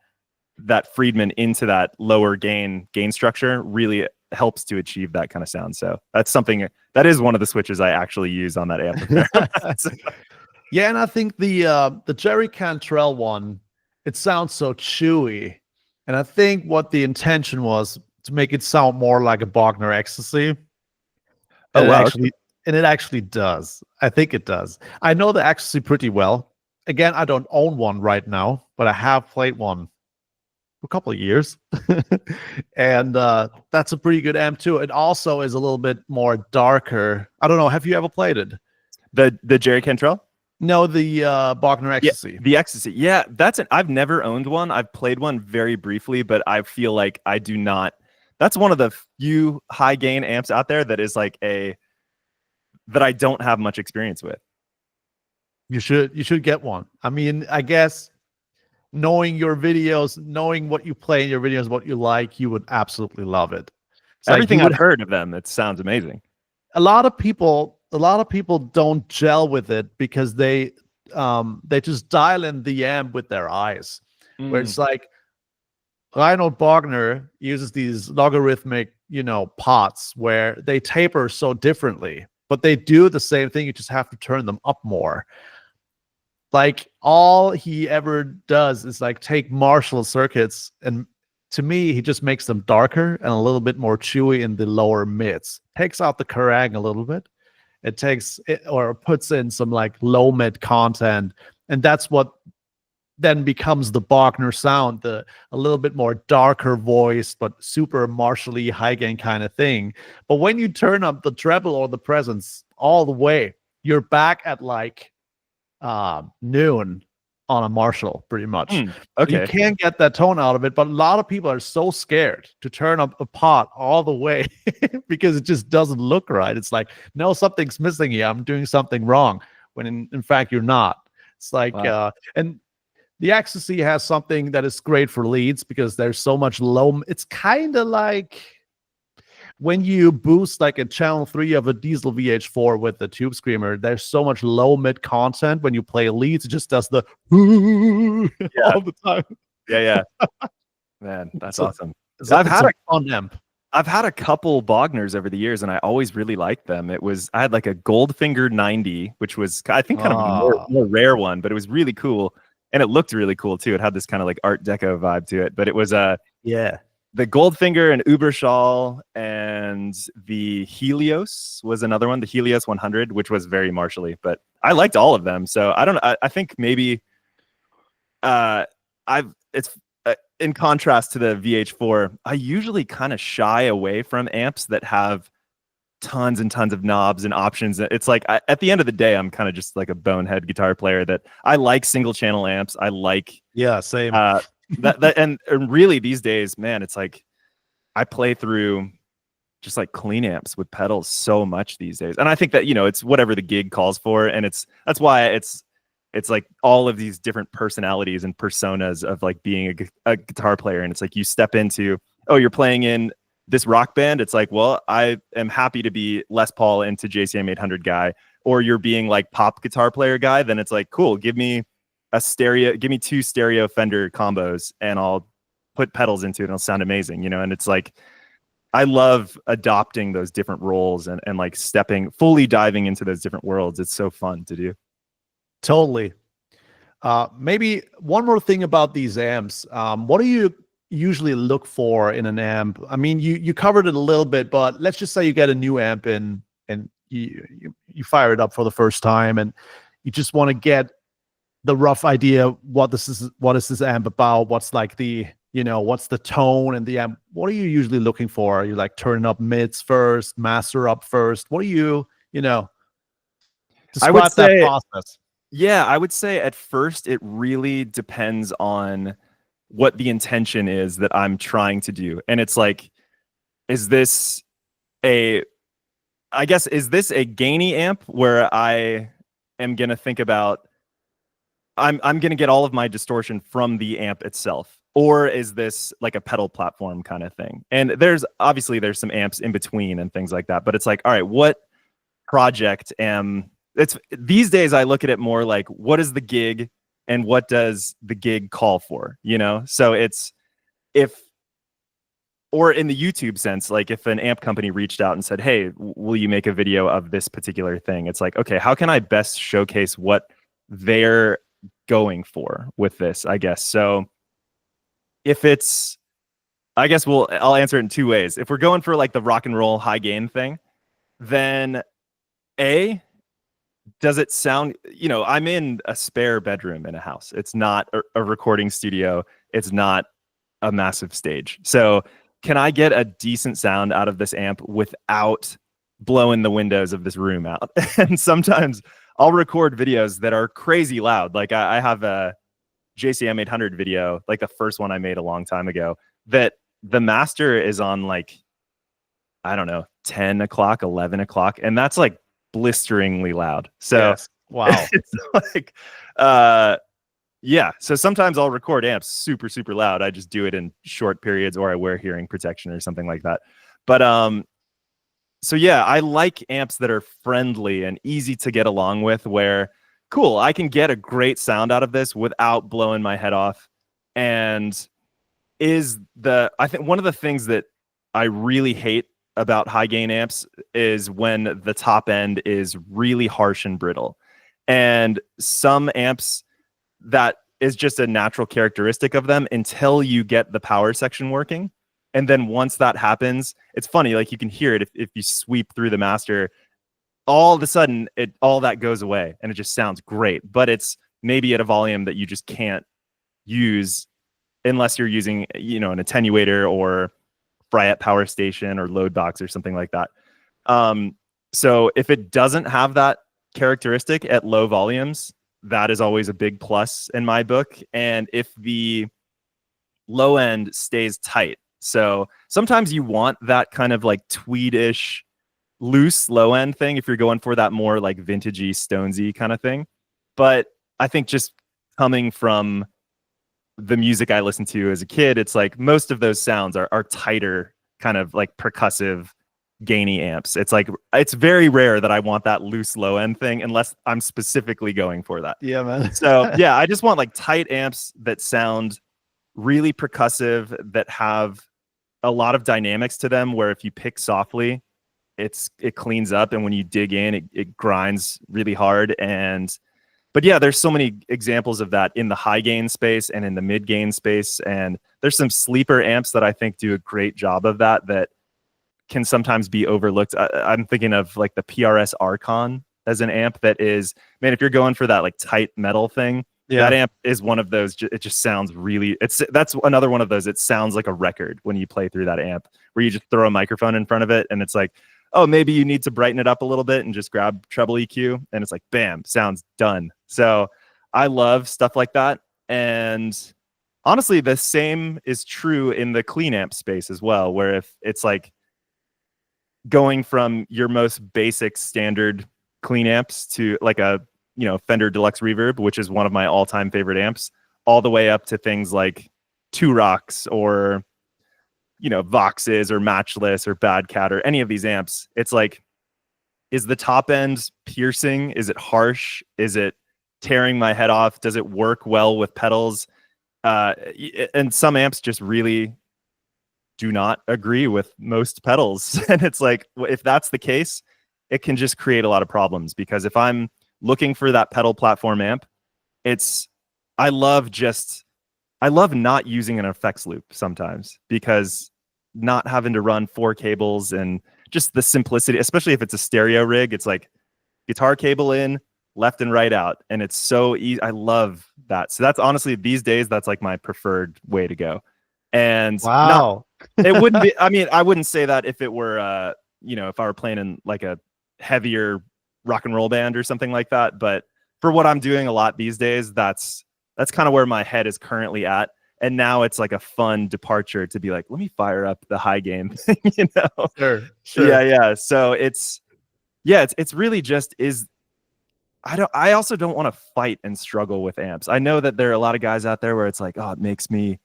Friedman into that lower gain structure really helps to achieve that kind of sound. So that's something that is one of the switches I actually use on that amp. So. Yeah, and I think the Jerry Cantrell one, it sounds so chewy. And I think what the intention was to make it sound more like a Bogner Ecstasy. Oh, wow. And it actually does. I think it does. I know the Ecstasy pretty well. Again, I don't own one right now, but I have played one a couple of years. And that's a pretty good amp too. It also is a little bit more darker. I don't know. Have you ever played it? The Jerry Cantrell? No, the Bogner Yeah, Ecstasy. the Ecstasy. Yeah, I've never owned one. I've played one very briefly, but I feel like I do not. That's one of the few high gain amps out there that is like that I don't have much experience with. You should get one. I mean, I guess knowing your videos, knowing what you play in your videos, what you like, you would absolutely love it. It's Everything like I've heard of them, it sounds amazing. a lot of people don't gel with it because they just dial in the amp with their eyes. Where it's like Reinhold Bogner uses these logarithmic, pots where they taper so differently, but they do the same thing. You just have to turn them up more. Like all he ever does is like take Marshall circuits, and to me, he just makes them darker and a little bit more chewy in the lower mids. Takes out the Kerrang a little bit. It takes it or puts in some like low mid content, and that's what then becomes the Bogner sound, a little bit more darker voice, but super Marshall-y high gain kind of thing. But when you turn up the treble or the presence all the way, you're back at like noon on a Marshall, pretty much. Okay. You can't get that tone out of it, but a lot of people are so scared to turn up a pot all the way because it just doesn't look right. It's like, no, something's missing here. I'm doing something wrong, when in fact you're not. It's like, wow. And the Ecstasy has something that is great for leads because there's so much low. It's kind of like when you boost like a channel 3 of a Diezel VH4 with the Tube Screamer, there's so much low mid content. When you play leads, it just does the all the time. Yeah. Man, that's awesome. So I've had a fun amp. I've had a couple Bogners over the years, and I always really liked them. I had like a Goldfinger 90, which was I think kind of a more rare one, but it was really cool, and it looked really cool too. It had this kind of like Art Deco vibe to it, but it was the Goldfinger and Uberschall, and the Helios was another one, the Helios 100, which was very Marshall-y, but I liked all of them. So I don't know. I think maybe it's in contrast to the VH4, I usually kind of shy away from amps that have tons and tons of knobs and options. It's like at the end of the day, I'm kind of just like a bonehead guitar player that I like single channel amps. I like same. and really these days, man, it's like I play through just like clean amps with pedals so much these days, and I think that it's whatever the gig calls for, and that's why it's like all of these different personalities and personas of like being a guitar player, and it's like you step into, oh, you're playing in this rock band, it's like, well, I am happy to be Les Paul into JCM 800 guy, or you're being like pop guitar player guy, then it's like, cool, give me two stereo Fender combos and I'll put pedals into it and it'll sound amazing, and it's like I love adopting those different roles and like fully diving into those different worlds. It's so fun to do. Totally. Maybe one more thing about these amps. What do you usually look for in an amp? I mean, you covered it a little bit, but let's just say you get a new amp in and you fire it up for the first time and you just want to get the rough idea what is this amp about, what's like the what's the tone and the amp. What are you usually looking for? Are you like turning up mids first, master up first? What do you describe that process? Yeah, I would say at first it really depends on what the intention is that I'm trying to do. And it's like, is this a gainy amp where I am going to think about, I'm going to get all of my distortion from the amp itself? Or is this like a pedal platform kind of thing? And there's some amps in between and things like that. But it's like, all right, what project it's these days I look at it more like, what is the gig and what does the gig call for? So it's or in the YouTube sense, like if an amp company reached out and said, hey, will you make a video of this particular thing? It's like, okay, how can I best showcase what they're going for with this, I guess. So if it's, I'll answer it in two ways. If we're going for like the rock and roll high gain thing, then does it sound, I'm in a spare bedroom in a house. It's not a recording studio. It's not a massive stage. So can I get a decent sound out of this amp without blowing the windows of this room out? And sometimes I'll record videos that are crazy loud. Like I have a JCM 800 video, like the first one I made a long time ago, that the master is on like, I don't know, 10 o'clock, 11 o'clock. And that's like blisteringly loud. So Yes. Wow. it's like, yeah. So sometimes I'll record amps super, super loud. I just do it in short periods, or I wear hearing protection or something like that. But so yeah, I like amps that are friendly and easy to get along with, where cool, I can get a great sound out of this without blowing my head off. And I think one of the things that I really hate about high gain amps is when the top end is really harsh and brittle. And some amps, that is just a natural characteristic of them until you get the power section working. And then once that happens, it's funny, like you can hear it if you sweep through the master, all of a sudden all that goes away and it just sounds great. But it's maybe at a volume that you just can't use unless you're using, you know, an attenuator or Fryette power station or load box or something like that. So if it doesn't have that characteristic at low volumes, that is always a big plus in my book. And if the low end stays tight, so sometimes you want that kind of like tweedish loose low end thing if you're going for that more like vintagey stonesy kind of thing. But I think just coming from the music I listened to as a kid, it's like most of those sounds are tighter, kind of like percussive, gainy amps. It's like, it's very rare that I want that loose low end thing unless I'm specifically going for that. Yeah, man. So yeah, I just want like tight amps that sound really percussive, that have a lot of dynamics to them, where if you pick softly, it cleans up, and when you dig in, it grinds really hard. But yeah, there's so many examples of that in the high gain space and in the mid gain space. And there's some sleeper amps that I think do a great job of that can sometimes be overlooked. I'm thinking of like the PRS Archon as an amp that is, man, if you're going for that like tight metal thing, that amp is one of those. It just sounds really, that's another one of those. It sounds like a record when you play through that amp, where you just throw a microphone in front of it and it's like, oh, maybe you need to brighten it up a little bit and just grab treble EQ, and it's like, bam, sounds done. So I love stuff like that. And honestly, the same is true in the clean amp space as well, where if it's like going from your most basic standard clean amps to like a, you know, Fender Deluxe Reverb, which is one of my all-time favorite amps, all the way up to things like Two Rocks or, you know, Voxes or Matchless or Bad Cat or any of these amps. It's like, is the top end piercing? Is it harsh? Is it tearing my head off? Does it work well with pedals? And some amps just really do not agree with most pedals. And it's like, if that's the case, it can just create a lot of problems, because if I'm looking for that pedal platform amp, I love not using an effects loop sometimes, because not having to run 4 cables and just the simplicity, especially if it's a stereo rig, it's like guitar cable in, left and right out. And it's so easy. I love that. So that's honestly, these days, that's like my preferred way to go. And wow, it wouldn't be, I mean, I wouldn't say that if it were, you know, if I were playing in like a heavier rock and roll band or something like that. But for what I'm doing a lot these days, that's kind of where my head is currently at. And now it's like a fun departure to be like, let me fire up the high gain thing, you know? Sure. Yeah. So it's really just I also don't want to fight and struggle with amps. I know that there are a lot of guys out there where it's like, oh, it makes me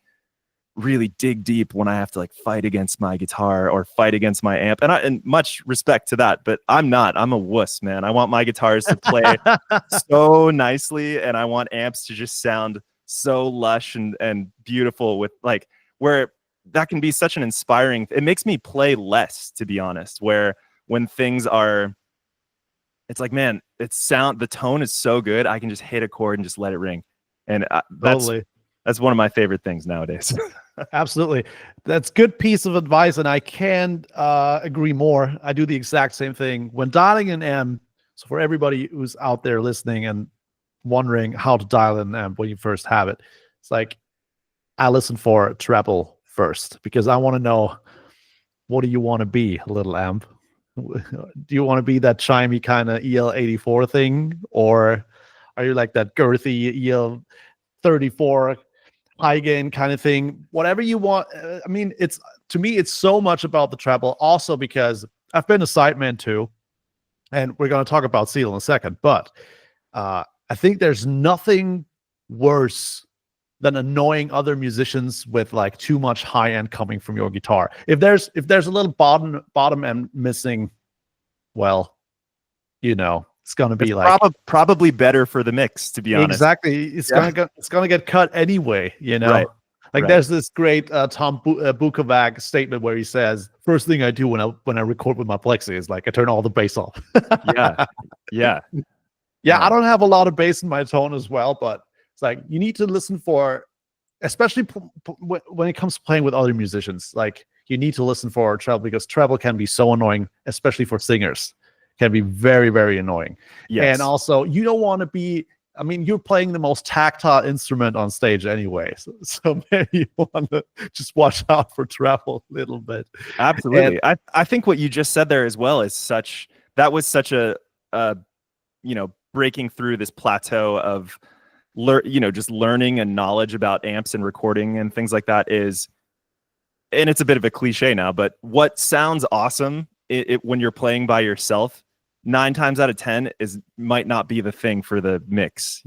really dig deep when I have to like fight against my guitar or fight against my amp. And much respect to that, but I'm a wuss, man. I want my guitars to play so nicely, and I want amps to just sound so lush and beautiful, with like, where that can be such an inspiring, it makes me play less, to be honest, where when things are, it's like, man, the tone is so good, I can just hit a chord and just let it ring. And that's one of my favorite things nowadays. Absolutely. That's good piece of advice, and I can't agree more. I do the exact same thing when dialing an amp. So for everybody who's out there listening and wondering how to dial an amp when you first have it, it's like, I listen for treble first because I want to know, what do you want to be, little amp? Do you want to be that chimey kind of EL84 thing, or are you like that girthy EL34 high gain kind of thing? Whatever you want. I mean, it's, to me, it's so much about the treble. Also, because I've been a sideman too, and we're going to talk about Seal in a second. But I think there's nothing worse than annoying other musicians with like too much high end coming from your guitar. If there's a little bottom end missing, well, you know, it's gonna be like probably better for the mix, to be honest. Exactly. It's gonna get cut anyway, you know. Right. Like there's this great Tom Bukovac statement where he says, "First thing I do when I record with my plexi is like I turn all the bass off." Yeah. I don't have a lot of bass in my tone as well, but it's like you need to listen for, especially when it comes to playing with other musicians. Like you need to listen for treble, because treble can be so annoying, especially for singers. Can be very, very annoying. Yes. And also, you don't want to be. I mean, you're playing the most tactile instrument on stage anyway, so maybe you want to just watch out for treble a little bit. Absolutely. And I think what you just said there as well is such a breaking through this plateau of just learning and knowledge about amps and recording and things like that is, and it's a bit of a cliche now, but what sounds awesome when you're playing by yourself, 9 times out of 10 might not be the thing for the mix,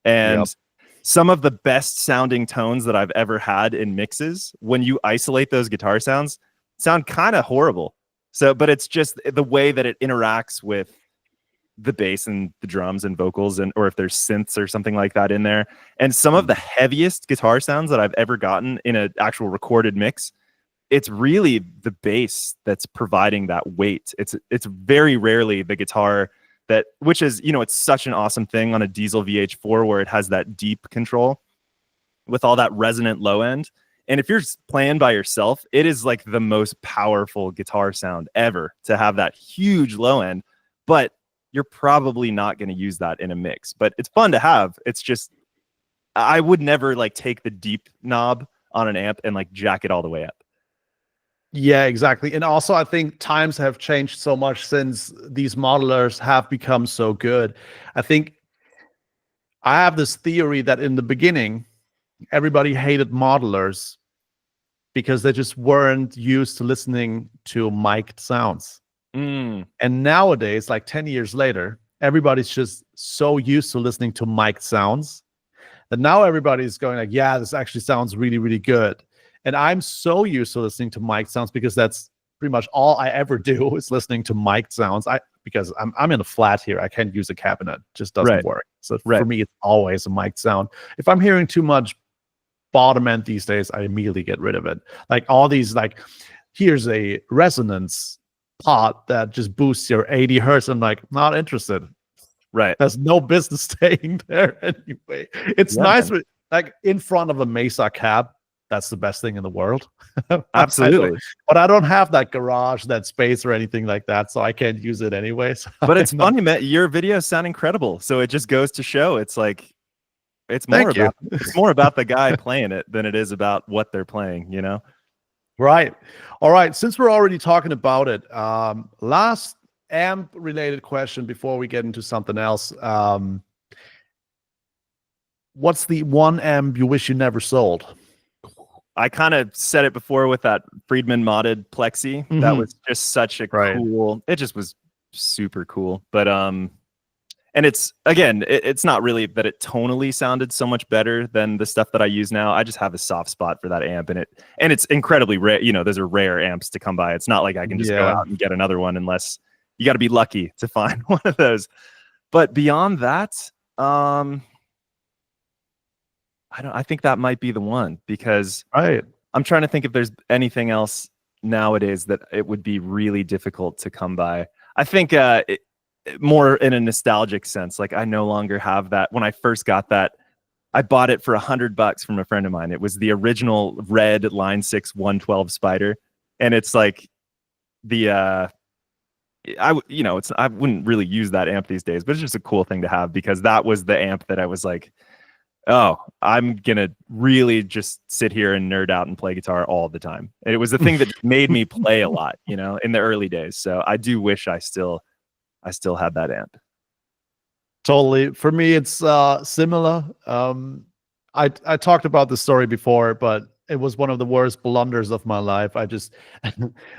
and some of the best sounding tones that I've ever had in mixes, when you isolate those guitar sounds, sound kind of horrible. So, but it's just the way that it interacts with the bass and the drums and vocals, or if there's synths or something like that in there. And some of the heaviest guitar sounds that I've ever gotten in an actual recorded mix, it's really the bass that's providing that weight. It's very rarely the guitar which is, it's such an awesome thing on a Diezel VH4 where it has that deep control with all that resonant low end. And if you're playing by yourself, it is like the most powerful guitar sound ever to have that huge low end, but you're probably not going to use that in a mix. But it's fun to have. It's just, I would never like take the deep knob on an amp and like jack it all the way up. Yeah, exactly. And also, I think times have changed so much since these modelers have become so good. I think I have this theory that in the beginning, everybody hated modelers because they just weren't used to listening to mic'd sounds. And nowadays, like 10 years later, everybody's just so used to listening to mic'd sounds that now everybody's going like, yeah, this actually sounds really, really good. And I'm so used to listening to mic'd sounds because that's pretty much all I ever do is listening to mic'd sounds. Because I'm in a flat here, I can't use a cabinet. It just doesn't work. So for me, it's always a mic'd sound. If I'm hearing too much bottom end these days, I immediately get rid of it. Like all these, like, here's a resonance pot that just boosts your 80 hertz. I'm like, not interested. Right. There's no business staying there anyway. It's nice with, like, in front of a Mesa cab. That's the best thing in the world. Absolutely. But I don't have that garage, that space or anything like that, so I can't use it anyway. So but it's funny, man. Your videos sound incredible. So it just goes to show it's like, it's more about the guy playing it than it is about what they're playing, Right. All right. Since we're already talking about it, last amp related question before we get into something else. What's the one amp you wish you never sold? I kind of said it before with that Friedman modded Plexi. That was just such a cool, it just was super cool. But, and it's, again, it's not really that it tonally sounded so much better than the stuff that I use now. I just have a soft spot for that amp, and it's incredibly rare. Those are rare amps to come by. It's not like I can just go out and get another one, unless you got to be lucky to find one of those. But beyond that, I think that might be the one, because I'm trying to think if there's anything else nowadays that it would be really difficult to come by. I think more in a nostalgic sense, like I no longer have that. When I first got that, I bought it for $100 from a friend of mine. It was the original red Line 6 112 Spider, and it's like I wouldn't really use that amp these days, but it's just a cool thing to have, because that was the amp that I was like, Oh, I'm gonna really just sit here and nerd out and play guitar all the time. It was the thing that made me play a lot, you know, in the early days. So I do wish I still had that amp. Totally. For me, it's similar. I talked about the story before, but it was one of the worst blunders of my life. I just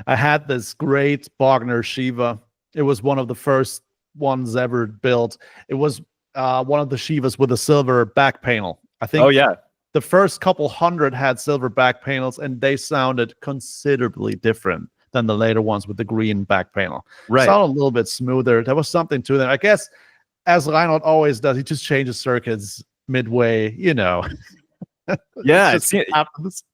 I had this great Bogner Shiva. It was one of the first ones ever built. It was one of the Shivas with a silver back panel. I think Oh yeah, the first couple hundred had silver back panels, and they sounded considerably different than the later ones with the green back panel. right. Sounded a little bit smoother. There was something to them. I guess, as Reinhold always does, he just changes circuits midway, you know. Yeah, Just happens.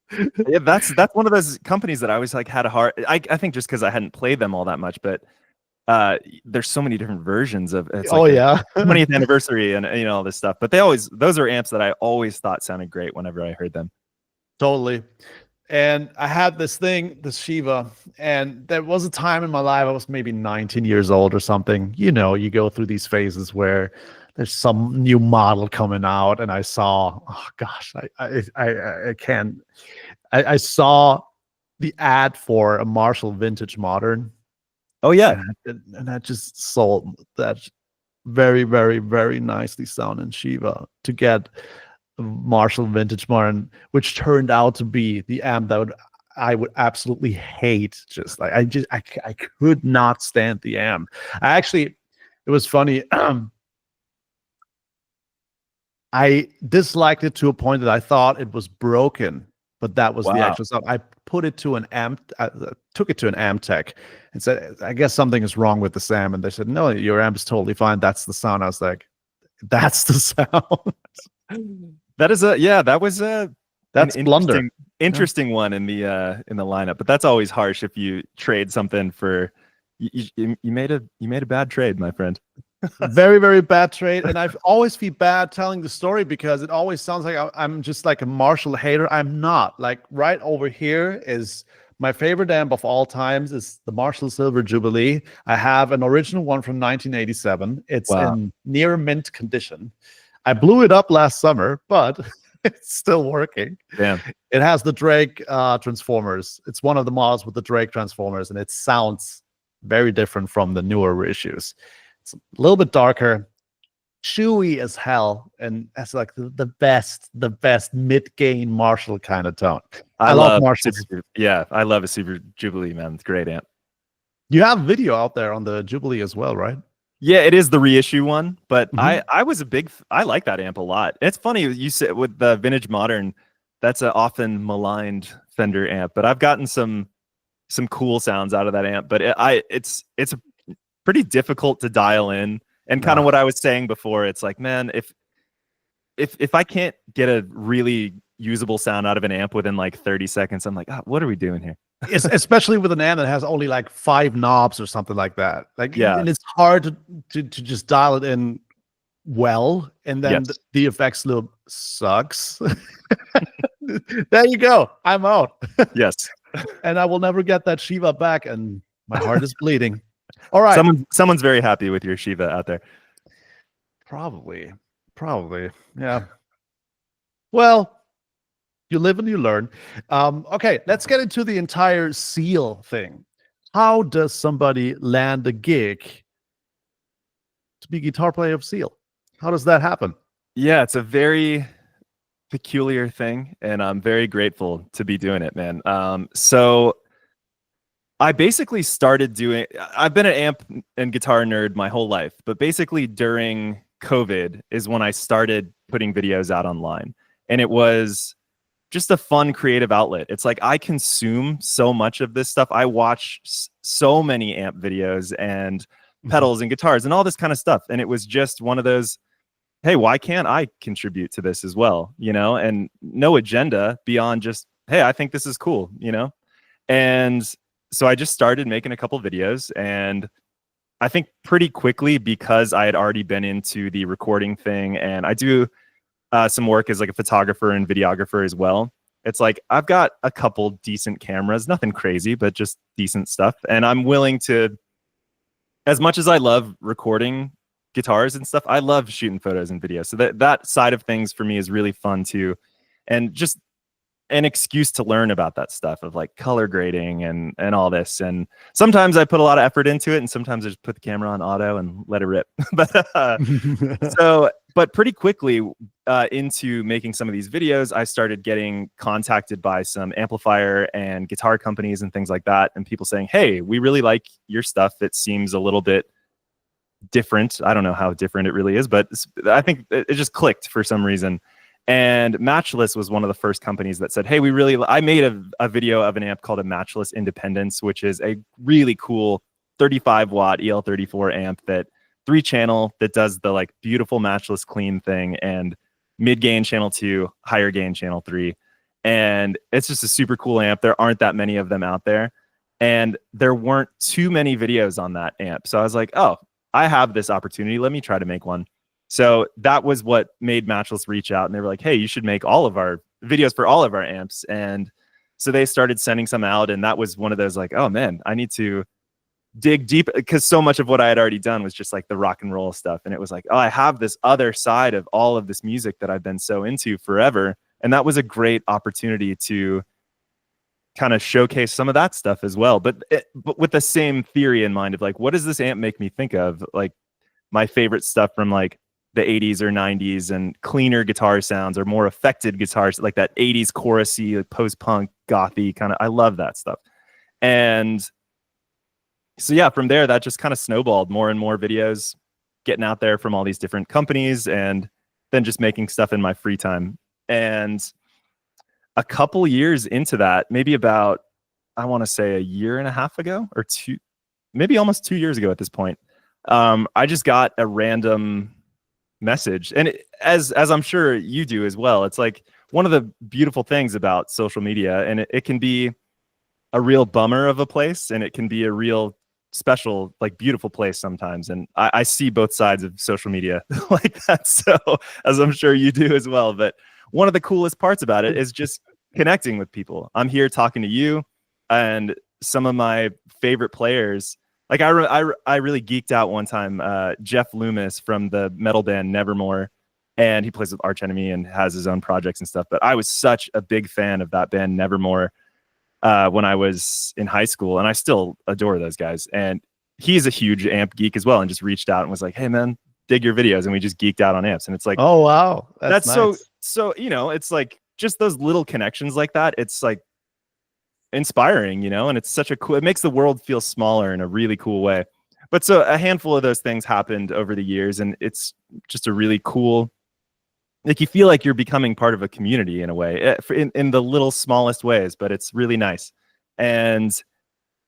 yeah, that's one of those companies that I always like had a hard. I think just because I hadn't played them all that much, but there's so many different versions of it's Oh like yeah. 20th anniversary and you know all this stuff. But those are amps that I always thought sounded great whenever I heard them. Totally. And I had this thing, this Shiva, and there was a time in my life I was maybe 19 years old or something. You know, you go through these phases where there's some new model coming out, and I saw, oh gosh, I can't. I saw the ad for a Marshall Vintage Modern, Oh yeah, and I just sold that very, very, very nicely sounding Shiva to get Marshall Vintage Modern, which turned out to be the amp that I would absolutely hate. Just like I could not stand the amp. It was funny. I disliked it to a point that I thought it was broken, but that was the wow. actual stuff. I put it to an amp, took it to an amp tech and said, I guess something is wrong with the sound. And they said, no, your amp is totally fine. That's the sound. I was like, that's the sound. That is that was That's an blunder. interesting one in the lineup. But that's always harsh if you trade something for you made a bad trade, my friend. Very, very bad trade. And I always feel bad telling the story because it always sounds like I'm just like a Marshall hater. I'm not. Like right over here is my favorite amp of all times is the Marshall Silver Jubilee. I have an original one from 1987. It's Wow. in near mint condition. I blew it up last summer, but it's still working. Damn. It has the Drake transformers. It's one of the models with the Drake transformers, and it sounds very different from the newer reissues. It's a little bit darker, chewy as hell, and that's like the best mid-gain Marshall kind of tone. I love Marshalls. I love a Super Jubilee, man. It's a great amp. You have video out there on the Jubilee as well, right? Yeah, it is the reissue one, but I was I like that amp a lot. It's funny you said with the Vintage Modern, that's an often maligned Fender amp, but I've gotten some cool sounds out of that amp. But it's pretty difficult to dial in, and kind of what I was saying before. It's like, man, if I can't get a really usable sound out of an amp within like 30 seconds, I'm like, what are we doing here? Especially with an amp that has only like 5 knobs or something like that. Like, yeah, and it's hard to just dial it in well, and then yes. the effects loop sucks. There you go. I'm out. Yes. And I will never get that Shiva back, and my heart is bleeding. All right. Someone's very happy with your Shiva out there. Probably. Yeah. Well, you live and you learn. Okay, let's get into the entire Seal thing. How does somebody land a gig to be guitar player of Seal? How does that happen? Yeah, it's a very peculiar thing, and I'm very grateful to be doing it, man. So I basically started doing. I've been an amp and guitar nerd my whole life, but basically during COVID is when I started putting videos out online, and it was just a fun creative outlet. It's like I consume so much of this stuff. I watch so many amp videos and pedals and guitars and all this kind of stuff, and it was just one of those, hey, why can't I contribute to this as well? You know, and no agenda beyond just, hey, I think this is cool, you know? And so I just started making a couple videos, and I think pretty quickly, because I had already been into the recording thing, and I do some work as like a photographer and videographer as well. It's like I've got a couple decent cameras, nothing crazy, but just decent stuff. And I'm willing to, as much as I love recording guitars and stuff. I love shooting photos and videos. So that side of things for me is really fun too. And just an excuse to learn about that stuff of like color grading and all this. And sometimes I put a lot of effort into it, and sometimes I just put the camera on auto and let it rip. But pretty quickly into making some of these videos, I started getting contacted by some amplifier and guitar companies and things like that, and people saying, hey, we really like your stuff. It seems a little bit different. I don't know how different it really is, but I think it just clicked for some reason. And Matchless was one of the first companies that said, hey, I made a video of an amp called a Matchless Independence, which is a really cool 35 watt EL34 amp that 3-channel that does the like beautiful matchless clean thing, and mid gain channel 2, higher gain channel 3. And it's just a super cool amp. There aren't that many of them out there, and there weren't too many videos on that amp. So I was like, oh, I have this opportunity. Let me try to make one. So that was what made Matchless reach out, and they were like, hey, you should make all of our videos for all of our amps. And so they started sending some out, and that was one of those like, oh man, I need to dig deep, because so much of what I had already done was just like the rock and roll stuff. And it was like, oh, I have this other side of all of this music that I've been so into forever. And that was a great opportunity to kind of showcase some of that stuff as well. But with the same theory in mind of like, what does this amp make me think of? Like my favorite stuff from like the 80s or 90s, and cleaner guitar sounds or more affected guitars, like that 80s chorusy, like post-punk, gothy kind of. I love that stuff. And so yeah, from there, that just kind of snowballed. More and more videos getting out there from all these different companies, and then just making stuff in my free time. And a couple years into that, maybe about, I want to say a year and a half ago, or maybe almost 2 years ago at this point, I just got a random message. And as I'm sure you do as well, it's like one of the beautiful things about social media, and it can be a real bummer of a place, and it can be a real special, like beautiful place sometimes. And I see both sides of social media like that. So as I'm sure you do as well. But one of the coolest parts about it is just connecting with people. I'm here talking to you and some of my favorite players. Like I really geeked out one time, Jeff Loomis from the metal band Nevermore, and he plays with Arch Enemy and has his own projects and stuff. But I was such a big fan of that band Nevermore when I was in high school, and I still adore those guys. And he's a huge amp geek as well, and just reached out and was like, hey man, dig your videos. And we just geeked out on amps. And it's like, oh wow, that's nice. so you know, it's like just those little connections like that. It's like inspiring, you know, and it's such a cool, it makes the world feel smaller in a really cool way. But so a handful of those things happened over the years, and it's just a really cool, like you feel like you're becoming part of a community in a way, in the little smallest ways, but it's really nice. And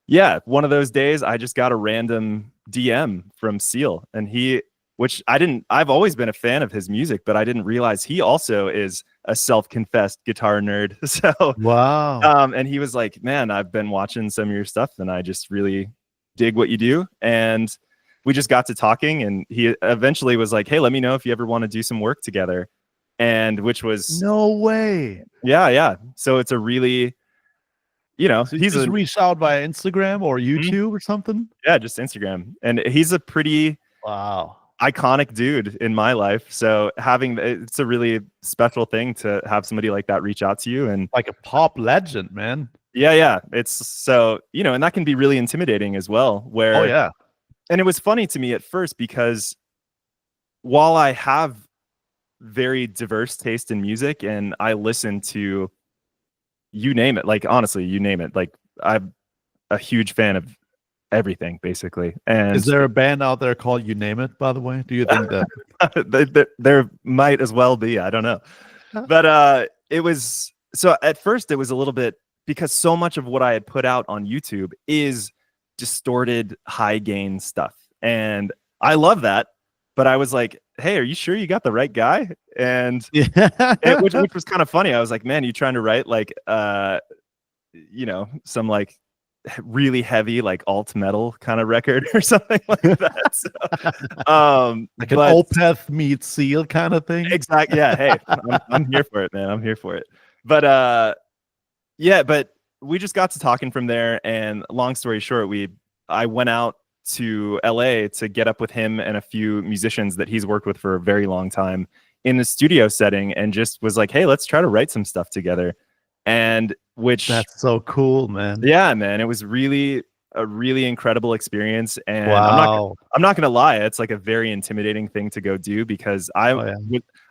yeah, one of those days I just got a random DM from Suhr, and I've always been a fan of his music, but I didn't realize he also is a self-confessed guitar nerd. So wow. and he was like, man, I've been watching some of your stuff, and I just really dig what you do. And we just got to talking, and he eventually was like, hey, let me know if you ever want to do some work together. And which was no way. Yeah. So it's a really, you know, so he's just reached out via Instagram or YouTube or something. Yeah, just Instagram. And he's a pretty iconic dude in my life. So it's a really special thing to have somebody like that reach out to you, and like a pop legend, man. Yeah. It's so, you know, and that can be really intimidating as well, where, oh yeah. And it was funny to me at first, because while I have very diverse taste in music, and I listen to, you name it, like honestly, you name it, like I'm a huge fan of everything basically. And is there a band out there called You Name It, by the way? Do you think that there might as well be? I don't know. But it was, so at first it was a little bit, because so much of what I had put out on YouTube is distorted high gain stuff, and I love that. But I was like, hey, are you sure you got the right guy? And which was kind of funny. I was like, man, you trying to write like you know, some like really heavy like alt metal kind of record or something like that. So, like an Opeth meets Suhr kind of thing. Exactly. Yeah. Hey, I'm here for it, man. I'm here for it. But yeah, but we just got to talking from there, and long story short, I went out to LA to get up with him and a few musicians that he's worked with for a very long time in the studio setting, and just was like, hey, let's try to write some stuff together. And which, that's so cool, man. yeah, man, it was really a really incredible experience. And Wow. I'm not gonna lie, it's like a very intimidating thing to go do, because I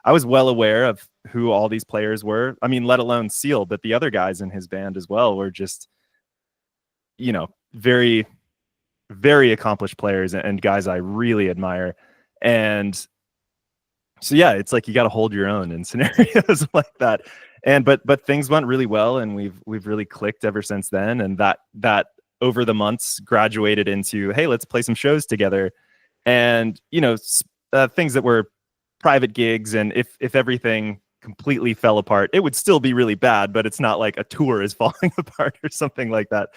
was well aware of who all these players were. I mean, let alone Seal, but the other guys in his band as well were just, you know, very, very accomplished players and guys I really admire. And so yeah, it's like you got to hold your own in scenarios like that. And but things went really well, and we've really clicked ever since then. And that over the months graduated into, hey, let's play some shows together. And you know, things that were private gigs, and if everything completely fell apart, it would still be really bad, but it's not like a tour is falling apart or something like that.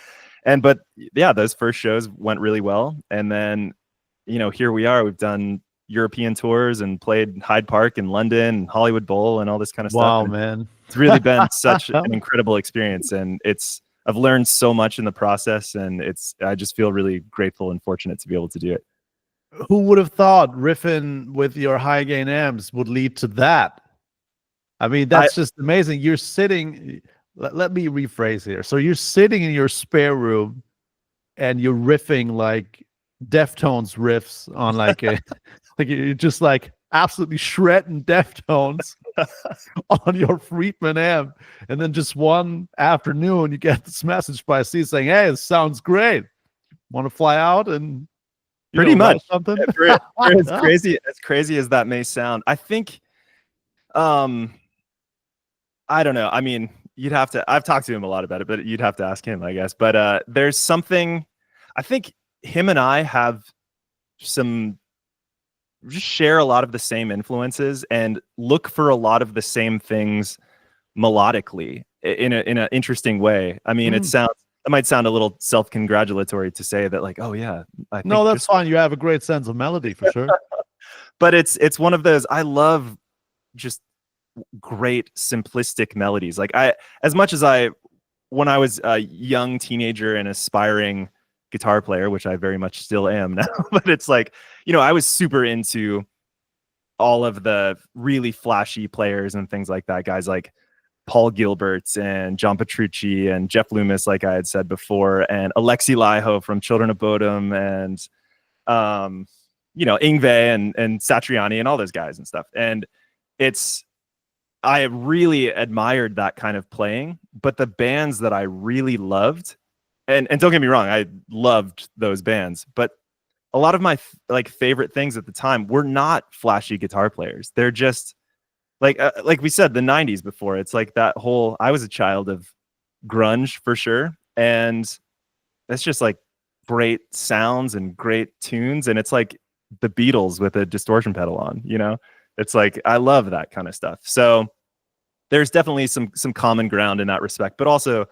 But yeah, those first shows went really well. And then, you know, here we are. We've done European tours and played Hyde Park in London and Hollywood Bowl and all this kind of stuff. Wow, man. It's really been such an incredible experience. And I've learned so much in the process, and I just feel really grateful and fortunate to be able to do it. Who would have thought riffing with your high gain amps would lead to that? I mean, that's just amazing. You're sitting, let me rephrase here. So you're sitting in your spare room and you're riffing like Deftones riffs on like a, like you're just like absolutely shredding Deftones on your Friedman amp. And then just one afternoon, you get this message by C saying, hey, it sounds great. Want to fly out and pretty much something? As crazy as that may sound, I think, I don't know. I mean, you'd have to, I've talked to him a lot about it, but you'd have to ask him, I guess. But there's something, I think him and I have just share a lot of the same influences and look for a lot of the same things melodically in an interesting way. I mean, it might sound a little self-congratulatory to say that, like, oh yeah, I think no, that's fine. You have a great sense of melody for sure. But it's one of those, I love just great simplistic melodies. Like when I was a young teenager and aspiring guitar player, which I very much still am now, but it's like, you know, I was super into all of the really flashy players and things like that, guys like Paul Gilbert and John Petrucci and Jeff Loomis, like I had said before, and Alexi Laiho from Children of Bodom, and you know, Yngwie and Satriani and all those guys and stuff. And I really admired that kind of playing, but the bands that I really loved, and don't get me wrong, I loved those bands, but a lot of my favorite things at the time were not flashy guitar players. They're just like we said, the 90s before. It's like that whole, I was a child of grunge for sure. And it's just like great sounds and great tunes. And it's like the Beatles with a distortion pedal on, you know? It's like, I love that kind of stuff. So there's definitely some common ground in that respect, but also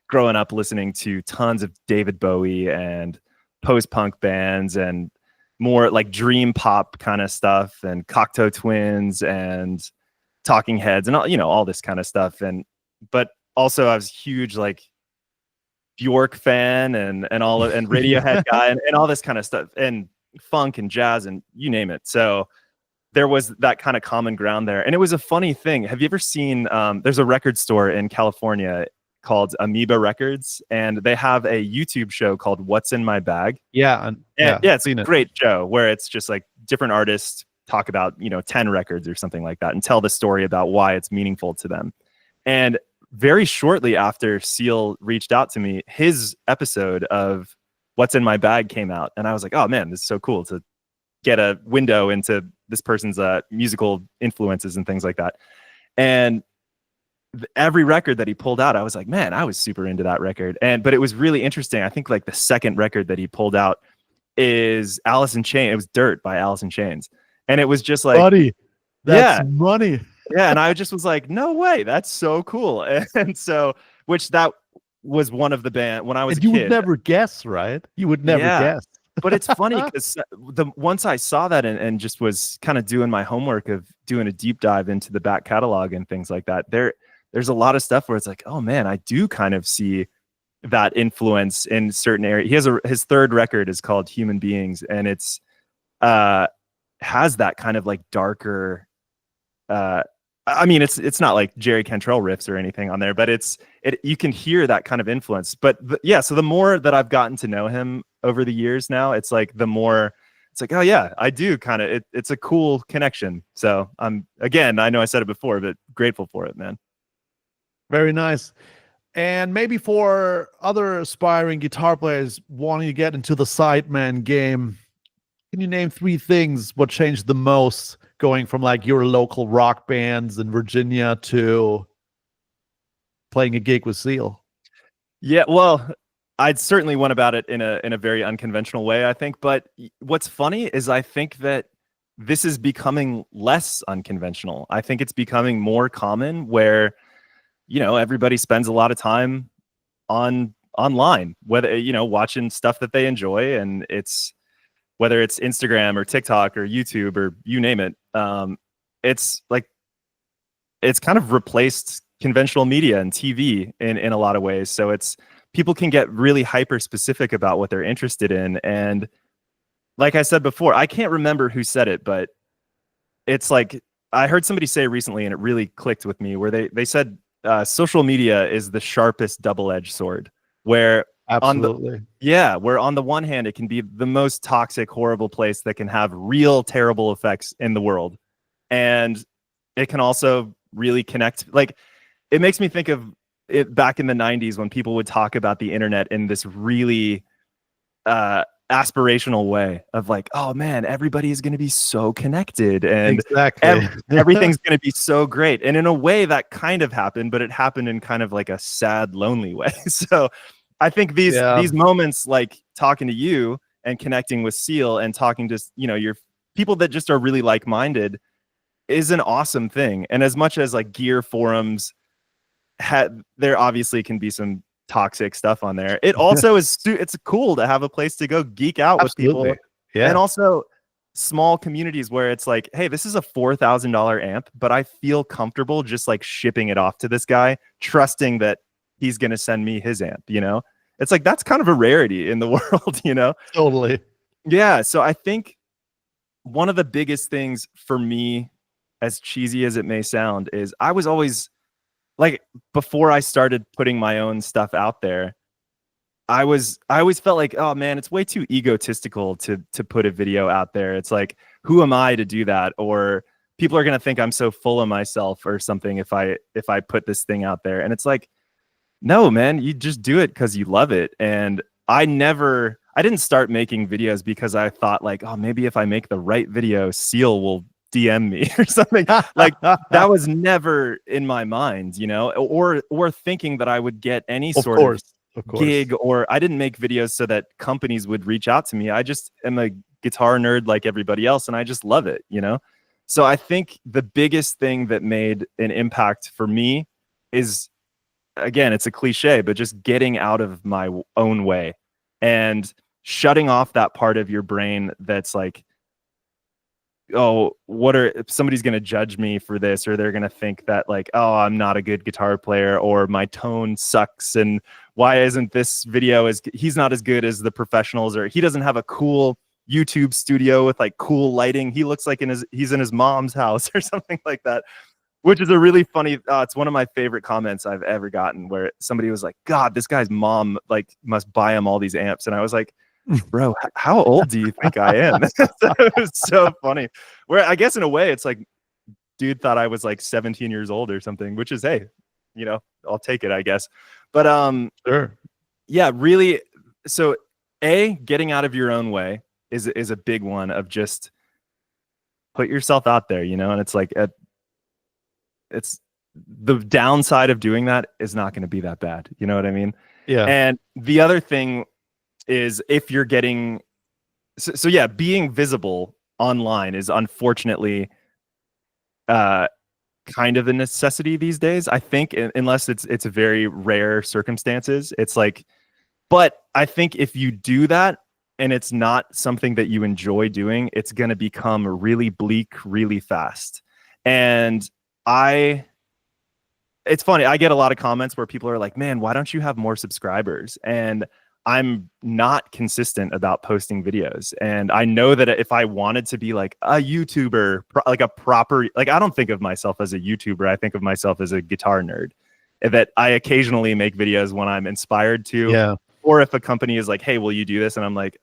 growing up listening to tons of David Bowie and post-punk bands and more like dream pop kind of stuff, and Cocteau Twins and Talking Heads and all, you know, all this kind of stuff. But also I was huge like Bjork fan and Radiohead guy and all this kind of stuff, and funk and jazz and you name it. So there was that kind of common ground there. And it was a funny thing. Have you ever seen, there's a record store in California called Amoeba Records, and they have a YouTube show called What's in My Bag. Yeah. It's a great show where it's just like different artists talk about, you know, 10 records or something like that and tell the story about why it's meaningful to them. And very shortly after Seal reached out to me, his episode of What's in My Bag came out. And I was like, oh man, this is so cool to get a window into this person's musical influences and things like that. And every record that he pulled out, I was like, man, I was super into that record. But it was really interesting. I think like the second record that he pulled out is Alice in Chains. It was Dirt by Alice in Chains. And it was just like, buddy, that's money. Yeah. And I just was like, no way, that's so cool. And so, which that was one of the band when I was a kid. You would never guess, right? You would never guess. But it's funny because once I saw that and just was kind of doing my homework of doing a deep dive into the back catalog and things like that, there's a lot of stuff where it's like, oh man, I do kind of see that influence in certain areas. He has his third record is called Human Beings, and it's has that kind of like darker I mean, it's not like Jerry Cantrell riffs or anything on there, but you can hear that kind of influence. But yeah, so the more that I've gotten to know him over the years now, it's like the more it's like, oh yeah, I do kind of, it's a cool connection. So again, I know I said it before, but grateful for it, man. Very nice. And maybe for other aspiring guitar players wanting to get into the sideman game, can you name 3 things what changed the most going from like your local rock bands in Virginia to playing a gig with Seal? Yeah, well, I'd certainly went about it in a very unconventional way, I think. But what's funny is I think that this is becoming less unconventional. I think it's becoming more common where, you know, everybody spends a lot of time online, whether, you know, watching stuff that they enjoy, and whether it's Instagram or TikTok or YouTube or you name it. It's like, it's kind of replaced conventional media and TV in a lot of ways. So people can get really hyper specific about what they're interested in. And like I said before, I can't remember who said it, but it's like, I heard somebody say recently, and it really clicked with me, where they said social media is the sharpest double-edged sword, where absolutely, where on the one hand, it can be the most toxic, horrible place that can have real terrible effects in the world. And it can also really connect. Like, it makes me think of it back in the 90s when people would talk about the internet in this really aspirational way of like, oh man, everybody is going to be so connected, and exactly. everything's going to be so great. And in a way that kind of happened, but it happened in kind of like a sad, lonely way. So I think these moments, like talking to you and connecting with Seal and talking to, you know, your people that just are really like-minded, is an awesome thing. And as much as like gear forums there obviously can be some toxic stuff on there, it also it's cool to have a place to go geek out absolutely. with people. Yeah. And also small communities where it's like, hey, this is a $4,000 amp, but I feel comfortable just like shipping it off to this guy, trusting that he's going to send me his amp, you know? It's like, that's kind of a rarity in the world, you know? Totally. Yeah. So I think one of the biggest things for me, as cheesy as it may sound, is I was always like, before I started putting my own stuff out there, I always felt like, oh man, it's way too egotistical to put a video out there. It's like, who am I to do that? Or people are going to think I'm so full of myself or something if I put this thing out there. And it's like, no, man, you just do it because you love it. And I didn't start making videos because I thought like, oh, maybe if I make the right video, Seal will DM me or something. Like, that was never in my mind, you know, or thinking that I would get any sort of gig, or I didn't make videos so that companies would reach out to me. I just am a guitar nerd like everybody else, and I just love it, you know? So I think the biggest thing that made an impact for me is, again, it's a cliche, but just getting out of my own way and shutting off that part of your brain that's like, oh, if somebody's going to judge me for this, or they're going to think that like, oh, I'm not a good guitar player, or my tone sucks, and why isn't this video he's not as good as the professionals, or he doesn't have a cool YouTube studio with like cool lighting, he looks like he's in his mom's house or something like that, which is a really funny, it's one of my favorite comments I've ever gotten, where somebody was like, God, this guy's mom like must buy him all these amps. And I was like, bro, how old do you think I am? So it was so funny. Where I guess in a way it's like, dude thought I was like 17 years old or something, which is, hey, you know, I'll take it, I guess. But sure. Yeah, really. So getting out of your own way is a big one, of just put yourself out there, you know. And it's like, it's the downside of doing that is not going to be that bad, you know what I mean? Yeah. And the other thing is, if you're getting so yeah, being visible online is unfortunately kind of a necessity these days, I think, unless it's very rare circumstances. It's like, but I think if you do that and it's not something that you enjoy doing, it's going to become really bleak really fast. And I it's funny. I get a lot of comments where people are like, man, why don't you have more subscribers? And I'm not consistent about posting videos. And I know that if I wanted to be like a YouTuber, like a proper, like, I don't think of myself as a YouTuber. I think of myself as a guitar nerd, that I occasionally make videos when I'm inspired to. Yeah. Or if a company is like, hey, will you do this? And I'm like,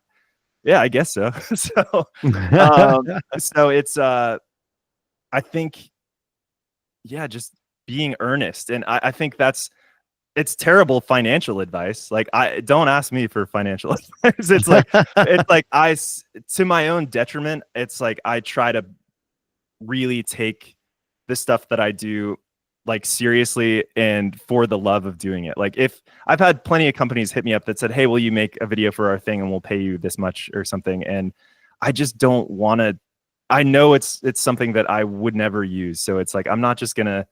yeah, I guess so. So it's, I think, yeah, just being earnest. And I think it's terrible financial advice. Like, I don't ask me for financial advice. It's like, to my own detriment, it's like, I try to really take the stuff that I do like seriously and for the love of doing it. Like, if I've had plenty of companies hit me up that said, hey, will you make a video for our thing and we'll pay you this much or something? And I just don't want to. I know it's something that I would never use. So it's like, I'm not just gonna.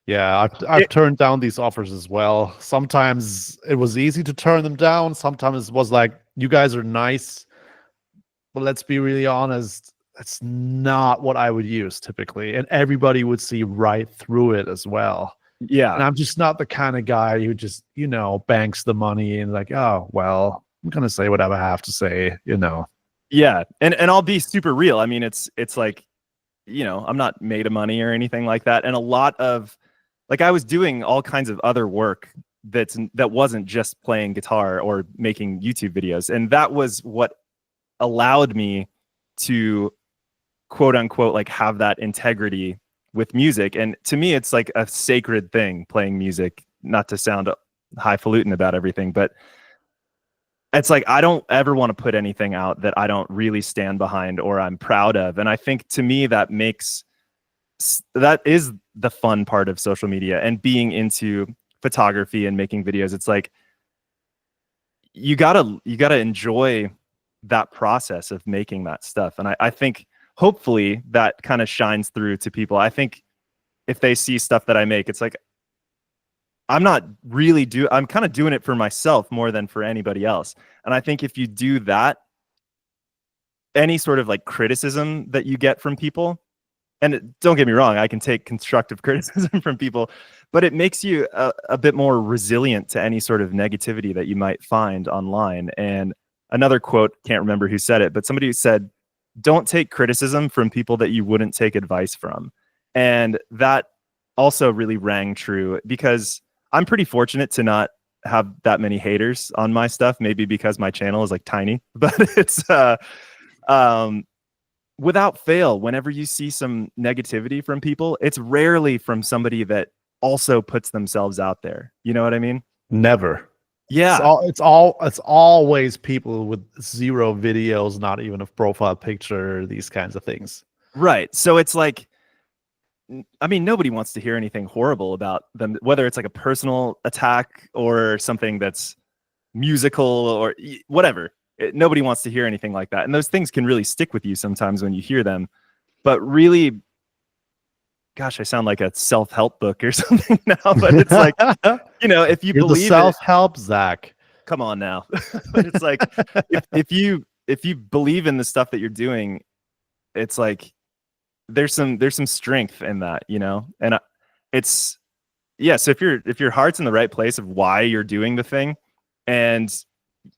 Yeah, I've turned down these offers as well. Sometimes it was easy to turn them down. Sometimes it was like, you guys are nice, but let's be really honest, that's not what I would use typically. And everybody would see right through it as well. Yeah. And I'm just not the kind of guy who just, banks the money and like, oh, well, I'm going to say whatever I have to say, Yeah. And I'll be super real. I mean, it's like, I'm not made of money or anything like that. And a lot of, like, I was doing all kinds of other work that wasn't just playing guitar or making YouTube videos. And that was what allowed me to, quote unquote, like, have that integrity with music. And to me, it's like a sacred thing, playing music, not to sound highfalutin about everything, but it's like, I don't ever want to put anything out that I don't really stand behind or I'm proud of. And I think, to me, that is the fun part of social media and being into photography and making videos. It's like, you gotta enjoy that process of making that stuff. And I think hopefully that kind of shines through to people. I think if they see stuff that I make, it's like, I'm kind of doing it for myself more than for anybody else. And I think if you do that, any sort of like criticism that you get from people, and don't get me wrong, I can take constructive criticism from people, but it makes you a bit more resilient to any sort of negativity that you might find online. And another quote, can't remember who said it, but somebody said, don't take criticism from people that you wouldn't take advice from. And that also really rang true, because I'm pretty fortunate to not have that many haters on my stuff, maybe because my channel is like tiny, but it's without fail, whenever you see some negativity from people, it's rarely from somebody that also puts themselves out there. You know what I mean? Never. Yeah. It's always people with zero videos, not even a profile picture, these kinds of things. Right. So it's like, I mean, nobody wants to hear anything horrible about them, whether it's like a personal attack or something that's musical or whatever. Nobody wants to hear anything like that. And those things can really stick with you sometimes when you hear them. But really, gosh, I sound like a self-help book or something now, but it's like, if you believe the self-help, Zach. Come on now. But it's like, if you believe in the stuff that you're doing, it's like, there's some strength in that, and it's, yes, if your heart's in the right place of why you're doing the thing, and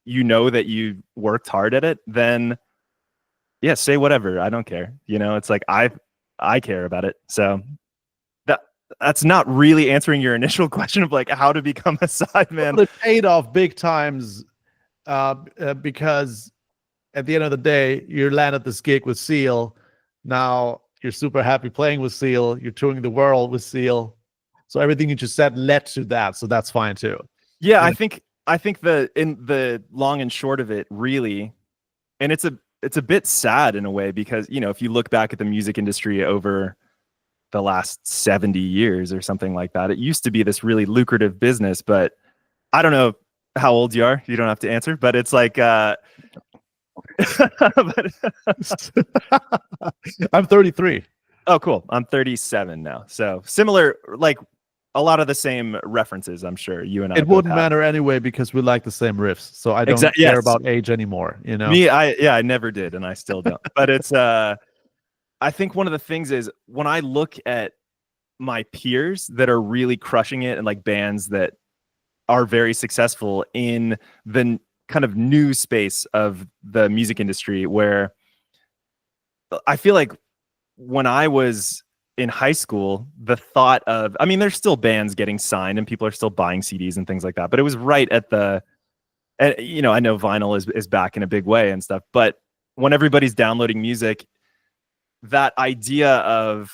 that you worked hard at it, then yeah, say whatever. I don't care. It's like, I care about it. So that's not really answering your initial question of like how to become a sideman. It paid off big times, because at the end of the day, you landed this gig with Seal. Now you're super happy playing with Seal. You're touring the world with Seal. So everything you just said led to that. So that's fine too. Yeah, I think in the long and short of it, really, and it's a bit sad in a way, because if you look back at the music industry over the last 70 years or something like that, it used to be this really lucrative business. But I don't know how old you are. You don't have to answer, but it's like I'm 33. Oh, cool. I'm 37 now. So similar, like a lot of the same references, I'm sure you and I. It wouldn't matter anyway, because we like the same riffs. So I don't care about age anymore. Me, I never did, and I still don't. But it's I think one of the things is, when I look at my peers that are really crushing it, and like bands that are very successful in the kind of new space of the music industry, where I feel like when I was in high school, the thought of, I mean, there's still bands getting signed and people are still buying CDs and things like that, but it was right at the, you know, I know vinyl is back in a big way and stuff, but when everybody's downloading music, that idea of,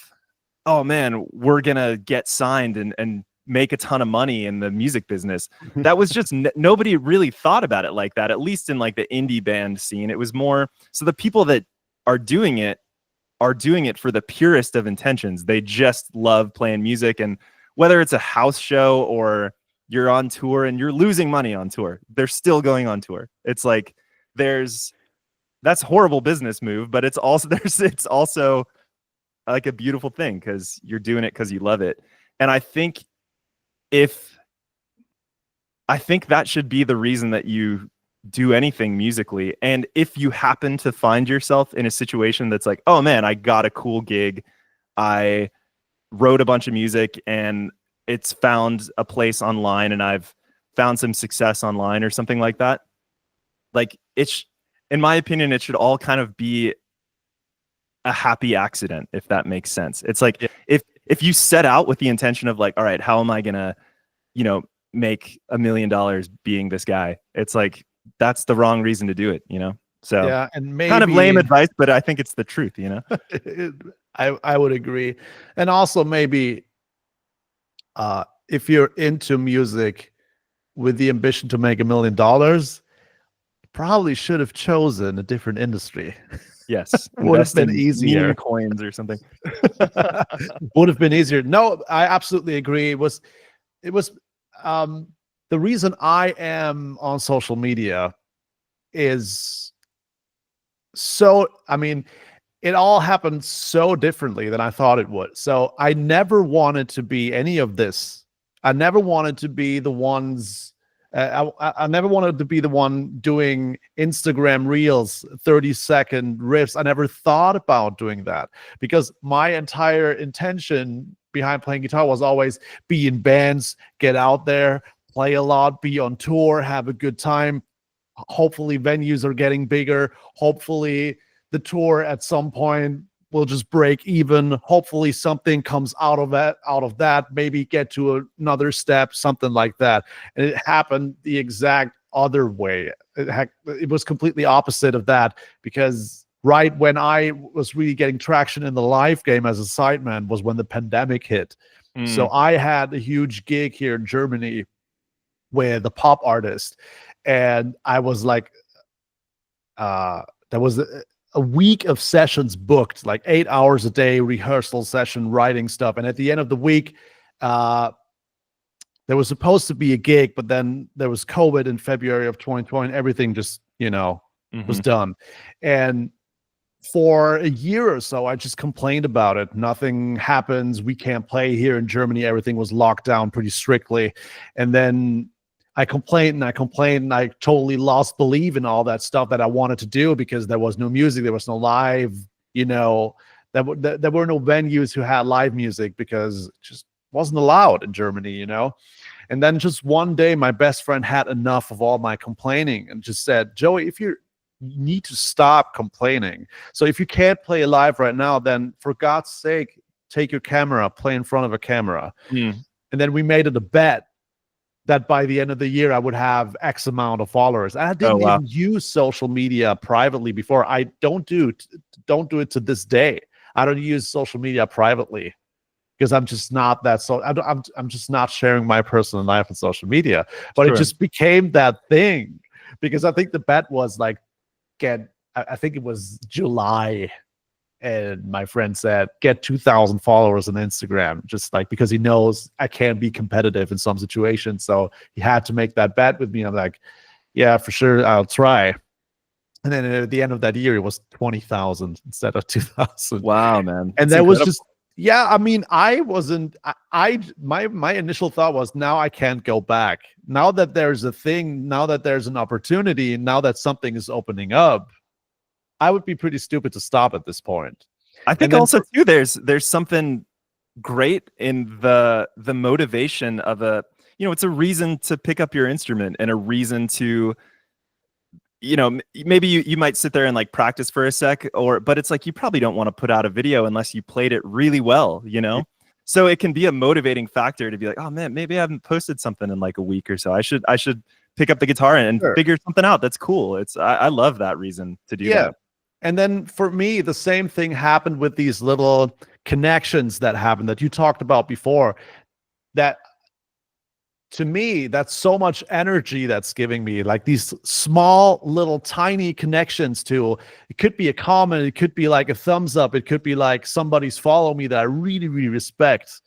oh man, we're gonna get signed and make a ton of money in the music business, that was just nobody really thought about it like that, at least in like the indie band scene. It was more so the people that are doing it for the purest of intentions. They just love playing music, and whether it's a house show or you're on tour and you're losing money on tour, they're still going on tour. It's like that's horrible business move, but it's also like a beautiful thing because you're doing it because you love it. And I think that should be the reason that you do anything musically. And if you happen to find yourself in a situation that's like, oh man, I got a cool gig, I wrote a bunch of music and it's found a place online and I've found some success online or something like that, like in my opinion, it should all kind of be a happy accident, if that makes sense. It's like, if you set out with the intention of like, all right, how am I gonna, you know, make $1 million being this guy? It's like, that's the wrong reason to do it, you know? So yeah, and maybe kind of lame advice, but I think it's the truth, you know? I would agree. And also maybe if you're into music with the ambition to make $1 million, probably should have chosen a different industry. Yes. Would have been easier. Meme coins or something. Would have been easier. No, I absolutely agree. It was the reason I am on social media is I mean, it all happened so differently than I thought it would. So I never wanted to be any of this. I never wanted to be the ones. I never wanted to be the one doing Instagram reels, 30-second riffs. I never thought about doing that because my entire intention behind playing guitar was always be in bands, get out there, play a lot, be on tour, have a good time. Hopefully venues are getting bigger. Hopefully the tour at some point will just break even. Hopefully something comes out of that, maybe get to another step, something like that. And it happened the exact other way. It was completely opposite of that, because right when I was really getting traction in the live game as a sideman was when the pandemic hit. So I had a huge gig here in Germany with a pop artist, and I was like, there was a week of sessions booked, like 8 hours a day, rehearsal session, writing stuff. And at the end of the week, there was supposed to be a gig, but then there was COVID in February of 2020, and everything just, was done. And for a year or so, I just complained about it. Nothing happens. We can't play here in Germany. Everything was locked down pretty strictly. And then I complained and I totally lost belief in all that stuff that I wanted to do, because there was no music, there was no live, there were no venues who had live music because it just wasn't allowed in Germany, And then just one day, my best friend had enough of all my complaining and just said, Joey, you need to stop complaining. So if you can't play live right now, then for God's sake, take your camera, play in front of a camera. And then we made it a bet that by the end of the year, I would have X amount of followers. I didn't even use social media privately before. I don't do it to this day. I don't use social media privately because I'm just not that. So I'm just not sharing my personal life on social media. But It just became that thing, because I think the bet was like, I think it was July, and my friend said, get 2,000 followers on Instagram, just like, because he knows I can't be competitive in some situations. So he had to make that bet with me. I'm like, yeah, for sure, I'll try. And then at the end of that year, it was 20,000 instead of 2,000. Wow, man. And that was just, I mean, I wasn't, my initial thought was, now I can't go back. Now that there's a thing, now that there's an opportunity, now that something is opening up, I would be pretty stupid to stop at this point. I think also too, there's something great in the motivation of a, you know, it's a reason to pick up your instrument and a reason to, you know, maybe you might sit there and like practice for a sec, but it's like you probably don't want to put out a video unless you played it really well, you know. So it can be a motivating factor to be like, oh man, maybe I haven't posted something in like a week or so. I should pick up the guitar and figure something out. That's cool. I love that reason to do that. And then for me, the same thing happened with these little connections that happened that you talked about before. That, to me, that's so much energy that's giving me, like these small little tiny connections to, it could be a comment, it could be like a thumbs up, it could be like somebody's follow me that I really, really respect.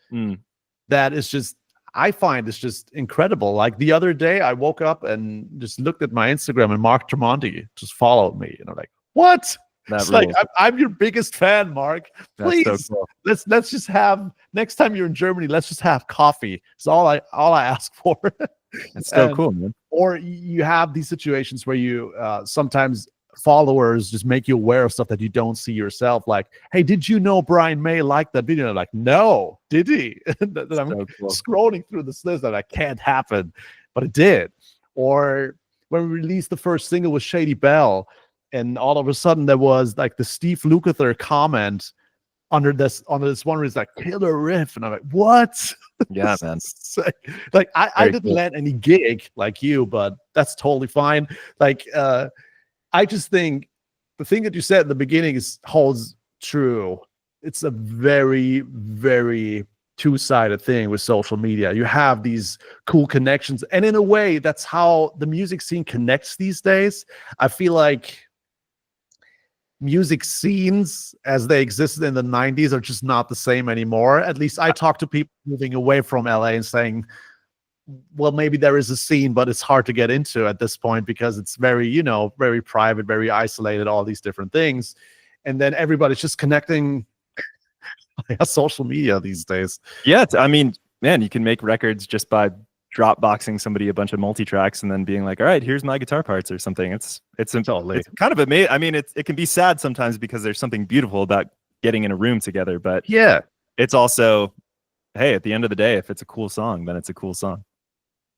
That is just, I find it's just incredible. Like the other day I woke up and just looked at my Instagram and Mark Tremonti just followed me. And I'm like, what? It's like, I'm your biggest fan, Mark. Please, so cool. let's just have, next time you're in Germany, let's just have coffee. It's all I ask for. That's so cool, man. Or you have these situations where you sometimes followers just make you aware of stuff that you don't see yourself. Like, hey, did you know Brian May liked that video? And I'm like, no, did he? That I'm so cool. Scrolling through this list that can't happen, but it did. Or when we released the first single with Shady Bell, and all of a sudden there was like the Steve Lukather comment under this one where it's like killer riff, and I'm like, what? Yeah, man. Like I didn't land any gig like you, but that's totally fine. Like I just think the thing that you said at the beginning holds true. It's a very, very two-sided thing with social media. You have these cool connections, and in a way, that's how the music scene connects these days. I feel like music scenes as they existed in the 90s are just not the same anymore. At least I talk to people moving away from LA and saying, well, maybe there is a scene, but it's hard to get into at this point because it's very, you know, very private, very isolated, all these different things. And then everybody's just connecting via social media these days. Yeah, I mean, man, you can make records just by Dropboxing somebody a bunch of multi-tracks and then being like, all right, here's my guitar parts or something. It's totally. It's kind of amazing. I mean, it can be sad sometimes because there's something beautiful about getting in a room together, but yeah, it's also, hey, at the end of the day, if it's a cool song, then it's a cool song.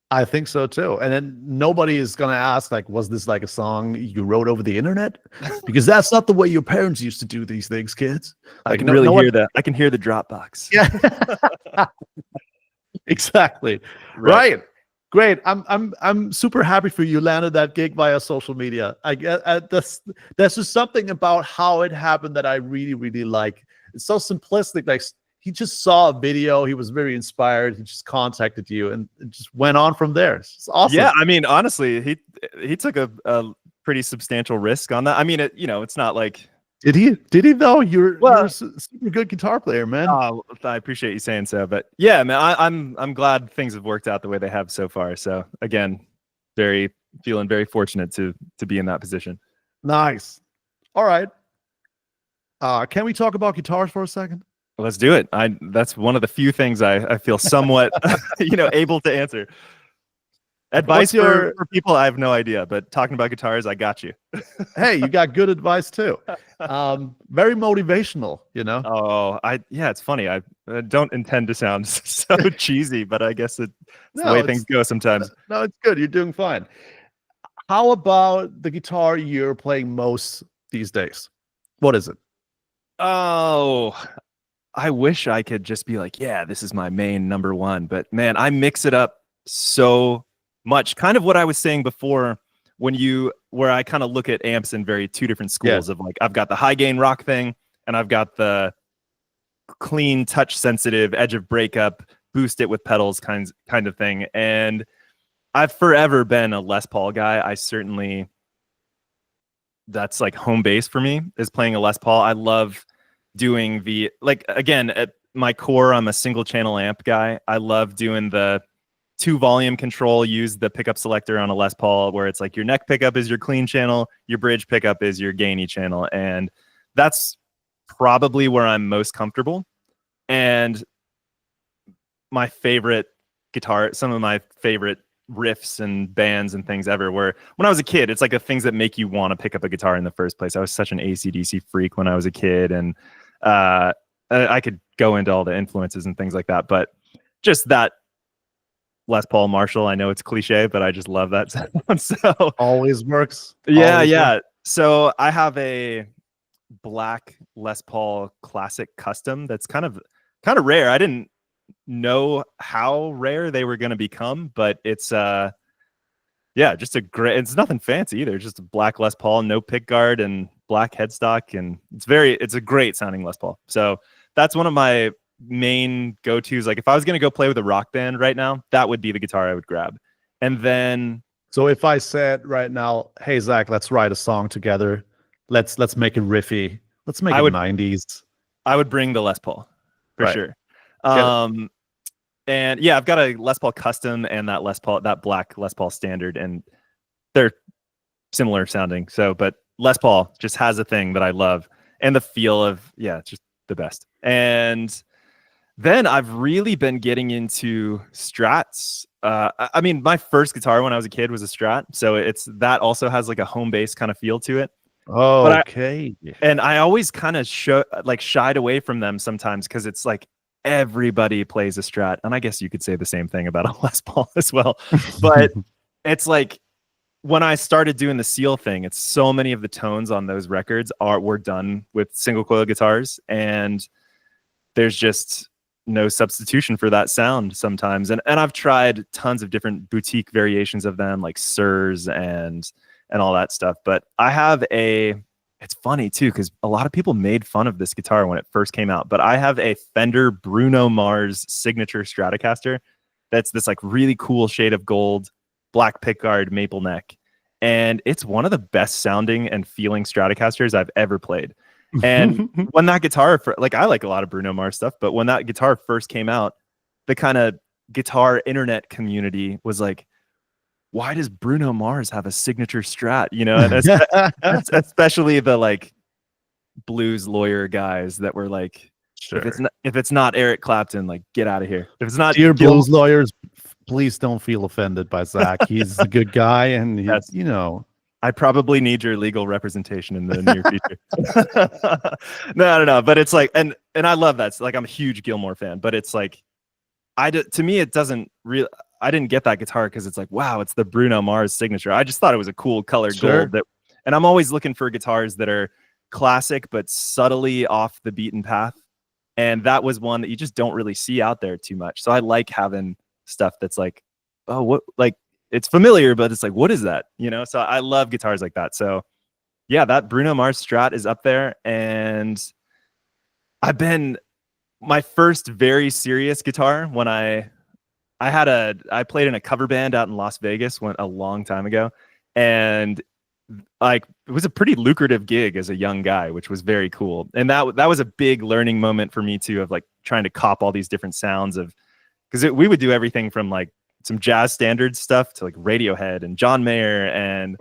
I think so too. And then nobody is going to ask, like, was this like a song you wrote over the internet? Because that's not the way your parents used to do these things, kids. I can really hear that. I can hear the Dropbox. Yeah. Exactly. Right. Great. I'm super happy for you landed that gig via social media. I get that's just something about how it happened that I really, really like. It's so simplistic. Like, he just saw a video, he was very inspired, he just contacted you, and it just went on from there. It's awesome. Yeah, I mean, honestly, he took a pretty substantial risk on that. I mean, it's not like, Did he though? You're a super good guitar player, man. I appreciate you saying so, but yeah, man, I'm glad things have worked out the way they have so far. So again, feeling very fortunate to be in that position. Nice. All right. Can we talk about guitars for a second? Let's do it. That's one of the few things I feel somewhat able to answer. Advice for people, I have no idea, but talking about guitars, I got you. Hey, you got good advice too. Very motivational, you know. Oh, it's funny. I don't intend to sound so cheesy, but I guess it's the way things go sometimes. No, it's good. You're doing fine. How about the guitar you're playing most these days? What is it? Oh, I wish I could just be like, yeah, this is my main number one, but man, I mix it up so much. Kind of what I was saying before, where I kind of look at amps in two different schools of like, I've got the high gain rock thing, and I've got the clean, touch sensitive, edge of breakup, boost it with pedals kind of thing. And I've forever been a Les Paul guy. That's like home base for me, is playing a Les Paul. I love doing again, at my core, I'm a single channel amp guy. I love doing the 2 volume control, use the pickup selector on a Les Paul, where it's like your neck pickup is your clean channel, your bridge pickup is your gainy channel. And that's probably where I'm most comfortable. And my favorite guitar, some of my favorite riffs and bands and things ever were when I was a kid. It's like the things that make you want to pick up a guitar in the first place. I was such an AC/DC freak when I was a kid. And I could go into all the influences and things like that, but just that Les Paul Marshall. I know it's cliche, but I just love that sound. So Always works. yeah, Always yeah. works. So I have a black Les Paul Classic Custom that's kind of rare. I didn't know how rare they were going to become, but it's yeah, just a great, it's nothing fancy either, just a black Les Paul, no pick guard and black headstock, and it's a great sounding Les Paul. So that's one of my main go-tos. Like if I was going to go play with a rock band right now, that would be the guitar I would grab. And then so if I said right now, hey Zach, let's write a song together, let's make it riffy, let's make it 90s, I would bring the Les Paul for sure. And yeah, I've got a Les Paul Custom and that black Les Paul Standard, and they're similar sounding. So, but Les Paul just has a thing that I love, and the feel of, yeah, it's just the best. And then I've really been getting into Strats. I mean, my first guitar when I was a kid was a Strat, so that also has like a home bass kind of feel to it. Oh, okay. And I always kind of shied away from them sometimes because it's like everybody plays a Strat, and I guess you could say the same thing about a Les Paul as well. But it's like when I started doing the Seal thing, it's so many of the tones on those records were done with single coil guitars, and there's just no substitution for that sound sometimes. And I've tried tons of different boutique variations of them, like Suhrs and all that stuff. But I have it's funny too, because a lot of people made fun of this guitar when it first came out, but I have a Fender Bruno Mars signature Stratocaster that's this like really cool shade of gold, black pickguard, maple neck. And it's one of the best sounding and feeling Stratocasters I've ever played. And when that guitar, I like a lot of Bruno Mars stuff, but when that guitar first came out, the kind of guitar internet community was like, why does Bruno Mars have a signature Strat? You know, and especially the like blues lawyer guys that were like, sure, if it's not Eric Clapton, like get out of here. If it's not dear blues lawyers, please don't feel offended by Zach. He's a good guy, and you know, I probably need your legal representation in the near future. No, but it's like, and I love that. It's like, I'm a huge Gilmour fan, but it's like, to me, it doesn't really. I didn't get that guitar because it's like, wow, it's the Bruno Mars signature. I just thought it was a cool colored gold. And I'm always looking for guitars that are classic but subtly off the beaten path. And that was one that you just don't really see out there too much. So I like having stuff that's like, oh, what, like it's familiar, but it's like, what is that? You know? So I love guitars like that. So yeah, that Bruno Mars Strat is up there. And my first very serious guitar when I played in a cover band out in Las Vegas a long time ago, and like it was a pretty lucrative gig as a young guy, which was very cool. And that was a big learning moment for me too, of like trying to cop all these different sounds because we would do everything from like some jazz standard stuff to like Radiohead and John Mayer and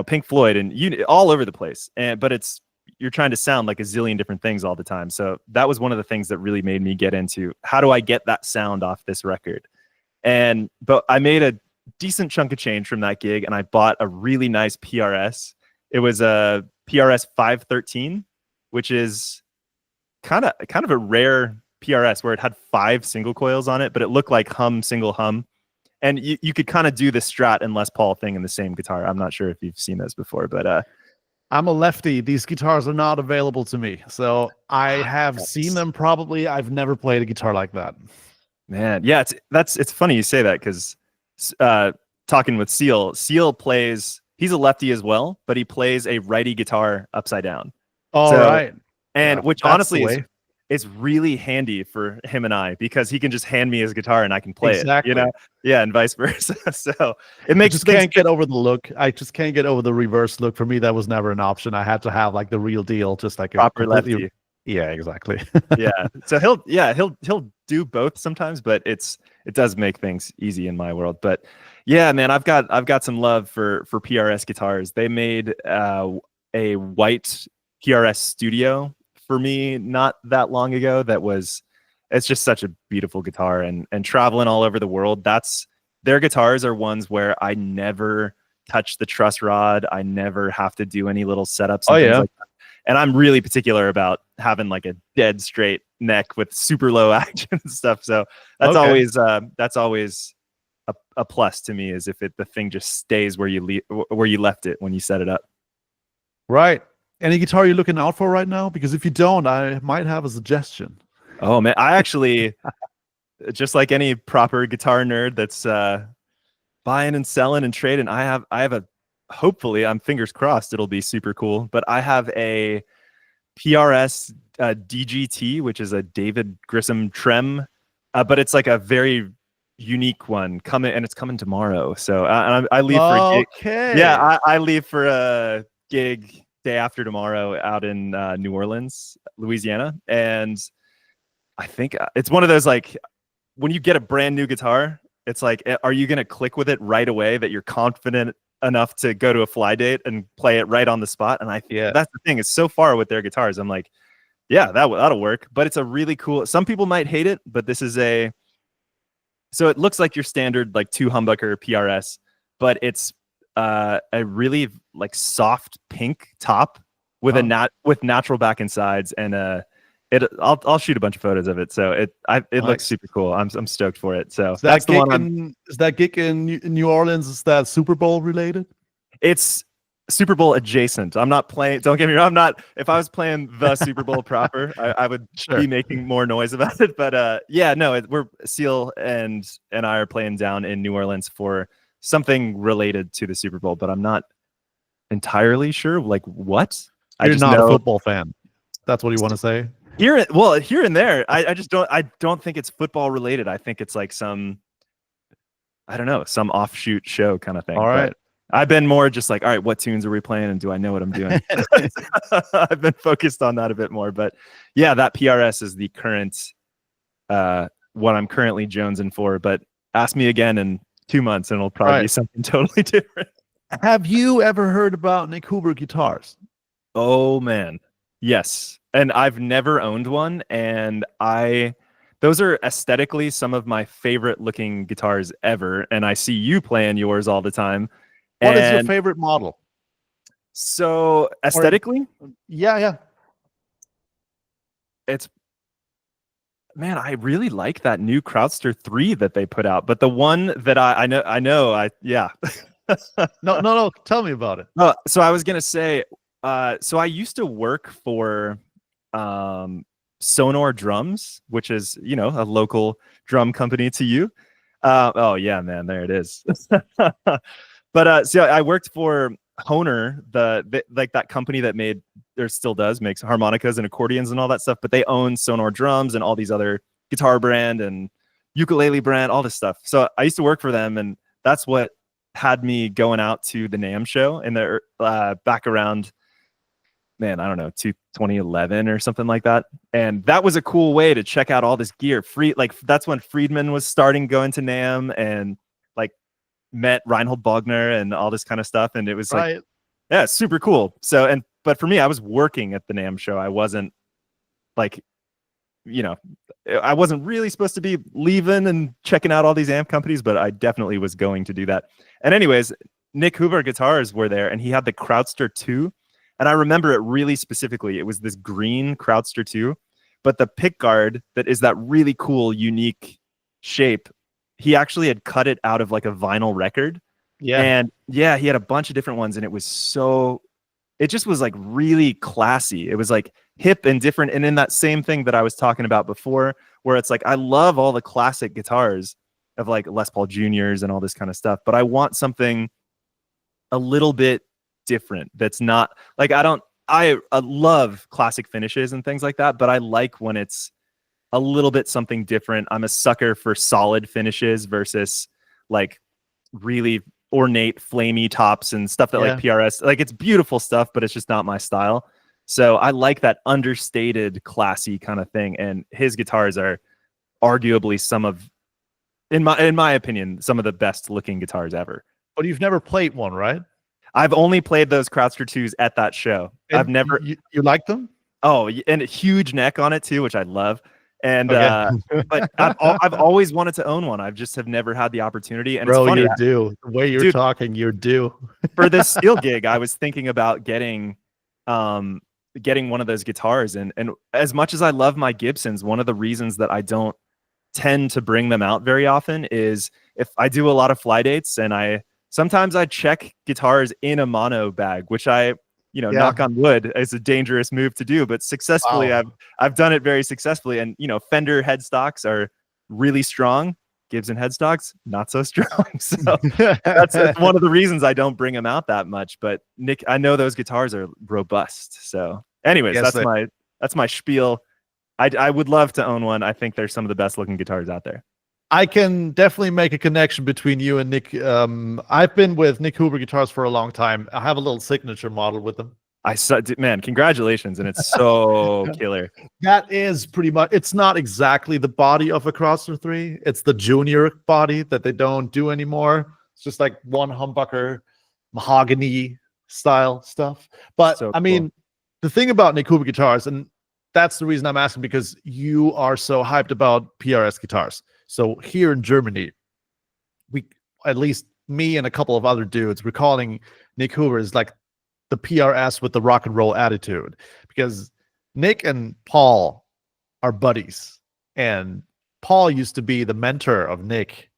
Pink Floyd and all over the place. But you're trying to sound like a zillion different things all the time. So that was one of the things that really made me get into how do I get that sound off this record? But I made a decent chunk of change from that gig, and I bought a really nice PRS. It was a PRS 513, which is kind of a rare PRS where it had 5 single coils on it, but it looked like single hum. And you could kind of do the Strat and Les Paul thing in the same guitar. I'm not sure if you've seen those before, but I'm a lefty. These guitars are not available to me. So I have seen them probably. I've never played a guitar like that. Man, yeah, it's funny you say that because talking with Seal plays, he's a lefty as well, but he plays a righty guitar upside down. All right. And which honestly is really handy for him and I, because he can just hand me his guitar and I can play it, you know? Yeah, and vice versa. So it makes I just can't get over the look. I just can't get over the reverse look. For me, that was never an option. I had to have like the real deal, just like a proper lefty. Yeah, exactly. Yeah. So he'll do both sometimes, but it does make things easy in my world. But yeah, man, I've got some love for PRS guitars. They made a white PRS Studio for me not that long ago. It's just such a beautiful guitar, and traveling all over the world, their guitars are ones where I never touch the truss rod. I never have to do any little setups. And things like that. And I'm really particular about having like a dead straight neck with super low action and stuff. So that's always a plus to me, is if the thing just stays where you left it when you set it up. Right. Any guitar you're looking out for right now? Because if you don't, I might have a suggestion. Oh man, I actually, just like any proper guitar nerd that's buying and selling and trading, I have a, hopefully, I'm fingers crossed it'll be super cool, but I have a PRS DGT, which is a David Grissom trem, but it's like a very unique one coming, and it's coming tomorrow. So I leave for a gig. Okay. Yeah, I leave for a gig day after tomorrow out in New Orleans, Louisiana, and I think it's one of those, like, when you get a brand new guitar, it's like, are you going to click with it right away that you're confident enough to go to a fly date and play it right on the spot? And that's the thing, it's so far with their guitars, I'm like, yeah, that'll work. But it's a really cool, some people might hate it, but this is so it looks like your standard like 2 humbucker PRS, but it's a really like soft pink top with with natural back and sides, and I'll shoot a bunch of photos of it. So it looks super cool. I'm stoked for it. So that's the one. Is that gig in New Orleans? Is that Super Bowl related? It's Super Bowl adjacent. I'm not playing. Don't get me wrong. I'm not. If I was playing the Super Bowl proper, I would be making more noise about it. But yeah, no, we're Seal and I are playing down in New Orleans for something related to the Super Bowl, but I'm not entirely sure. Like what? You're not a football fan. That's what you want to say? Here and there. I don't think it's football related. I think it's like some offshoot show kind of thing. All right. But I've been more just like, all right, what tunes are we playing and do I know what I'm doing? I've been focused on that a bit more. But yeah, that PRS is the current what I'm currently jonesing for. But ask me again in 2 months and it'll probably be something totally different. Have you ever heard about Nik Huber guitars? Oh man. Yes. And I've never owned one, and those are aesthetically some of my favorite looking guitars ever. And I see you playing yours all the time. What is your favorite model? So aesthetically? Yeah. Man, I really like that new Crowdster 3 that they put out. But the one that yeah. No, tell me about it. So I was going to say, so I used to work for Sonor Drums, which is, a local drum company to you. Oh yeah, man, there it is. But so I worked for Hohner, like that company that made, or still does, makes harmonicas and accordions and all that stuff. But they own Sonor Drums and all these other guitar brand and ukulele brand, all this stuff. So I used to work for them, and that's what had me going out to the NAMM show in the back around, man, I don't know, 2011 or something like that. And that was a cool way to check out all this gear. That's when Friedman was starting going to NAMM, and like met Reinhold Bogner and all this kind of stuff. And it was like, yeah, super cool. So, but for me, I was working at the NAMM show. I wasn't like, I wasn't really supposed to be leaving and checking out all these amp companies, but I definitely was going to do that. And anyways, Nik Huber Guitars were there, and he had the Crowdster 2. And I remember it really specifically. It was this green Crowdster 2, but the pick guard that is that really cool, unique shape, he actually had cut it out of like a vinyl record. Yeah. And yeah, he had a bunch of different ones, and it just was like really classy. It was like hip and different. And in that same thing that I was talking about before, where it's like, I love all the classic guitars of like Les Paul Juniors and all this kind of stuff, but I want something a little bit different. That's not like, I love classic finishes and things like that, but I like when it's a little bit something different. I'm a sucker for solid finishes versus like really ornate flamey tops and stuff that like PRS, like it's beautiful stuff, but it's just not my style. So I like that understated, classy kind of thing. And his guitars are arguably in my opinion, some of the best looking guitars ever. But you've never played one, right? I've only played those Crowdster 2s at that show. And I've never. You like them? Oh, and a huge neck on it too, which I love. And but I've always wanted to own one. I just have never had the opportunity. And bro, it's funny, you're due. The way you're talking, you're due. For this Steel gig, I was thinking about getting getting one of those guitars. And as much as I love my Gibsons, one of the reasons that I don't tend to bring them out very often is if I do a lot of fly dates, and sometimes I check guitars in a mono bag, which knock on wood, is a dangerous move to do, but successfully, I've done it very successfully. And Fender headstocks are really strong. Gibson headstocks not so strong. So that's one of the reasons I don't bring them out that much. But Nik, I know those guitars are robust. So, anyways, that's my spiel. I would love to own one. I think they're some of the best looking guitars out there. I can definitely make a connection between you and Nik. I've been with Nik Huber Guitars for a long time. I have a little signature model with them. Man, congratulations. And it's so killer. That is pretty much, it's not exactly the body of a Crowdster 3. It's the junior body that they don't do anymore. It's just like one humbucker, mahogany style stuff. But So I mean, the thing about Nik Huber Guitars, and that's the reason I'm asking, because you are so hyped about PRS guitars. So here in Germany, at least me and a couple of other dudes, we're calling Nik Huber is like the PRS with the rock and roll attitude, because Nik and Paul are buddies, and Paul used to be the mentor of Nik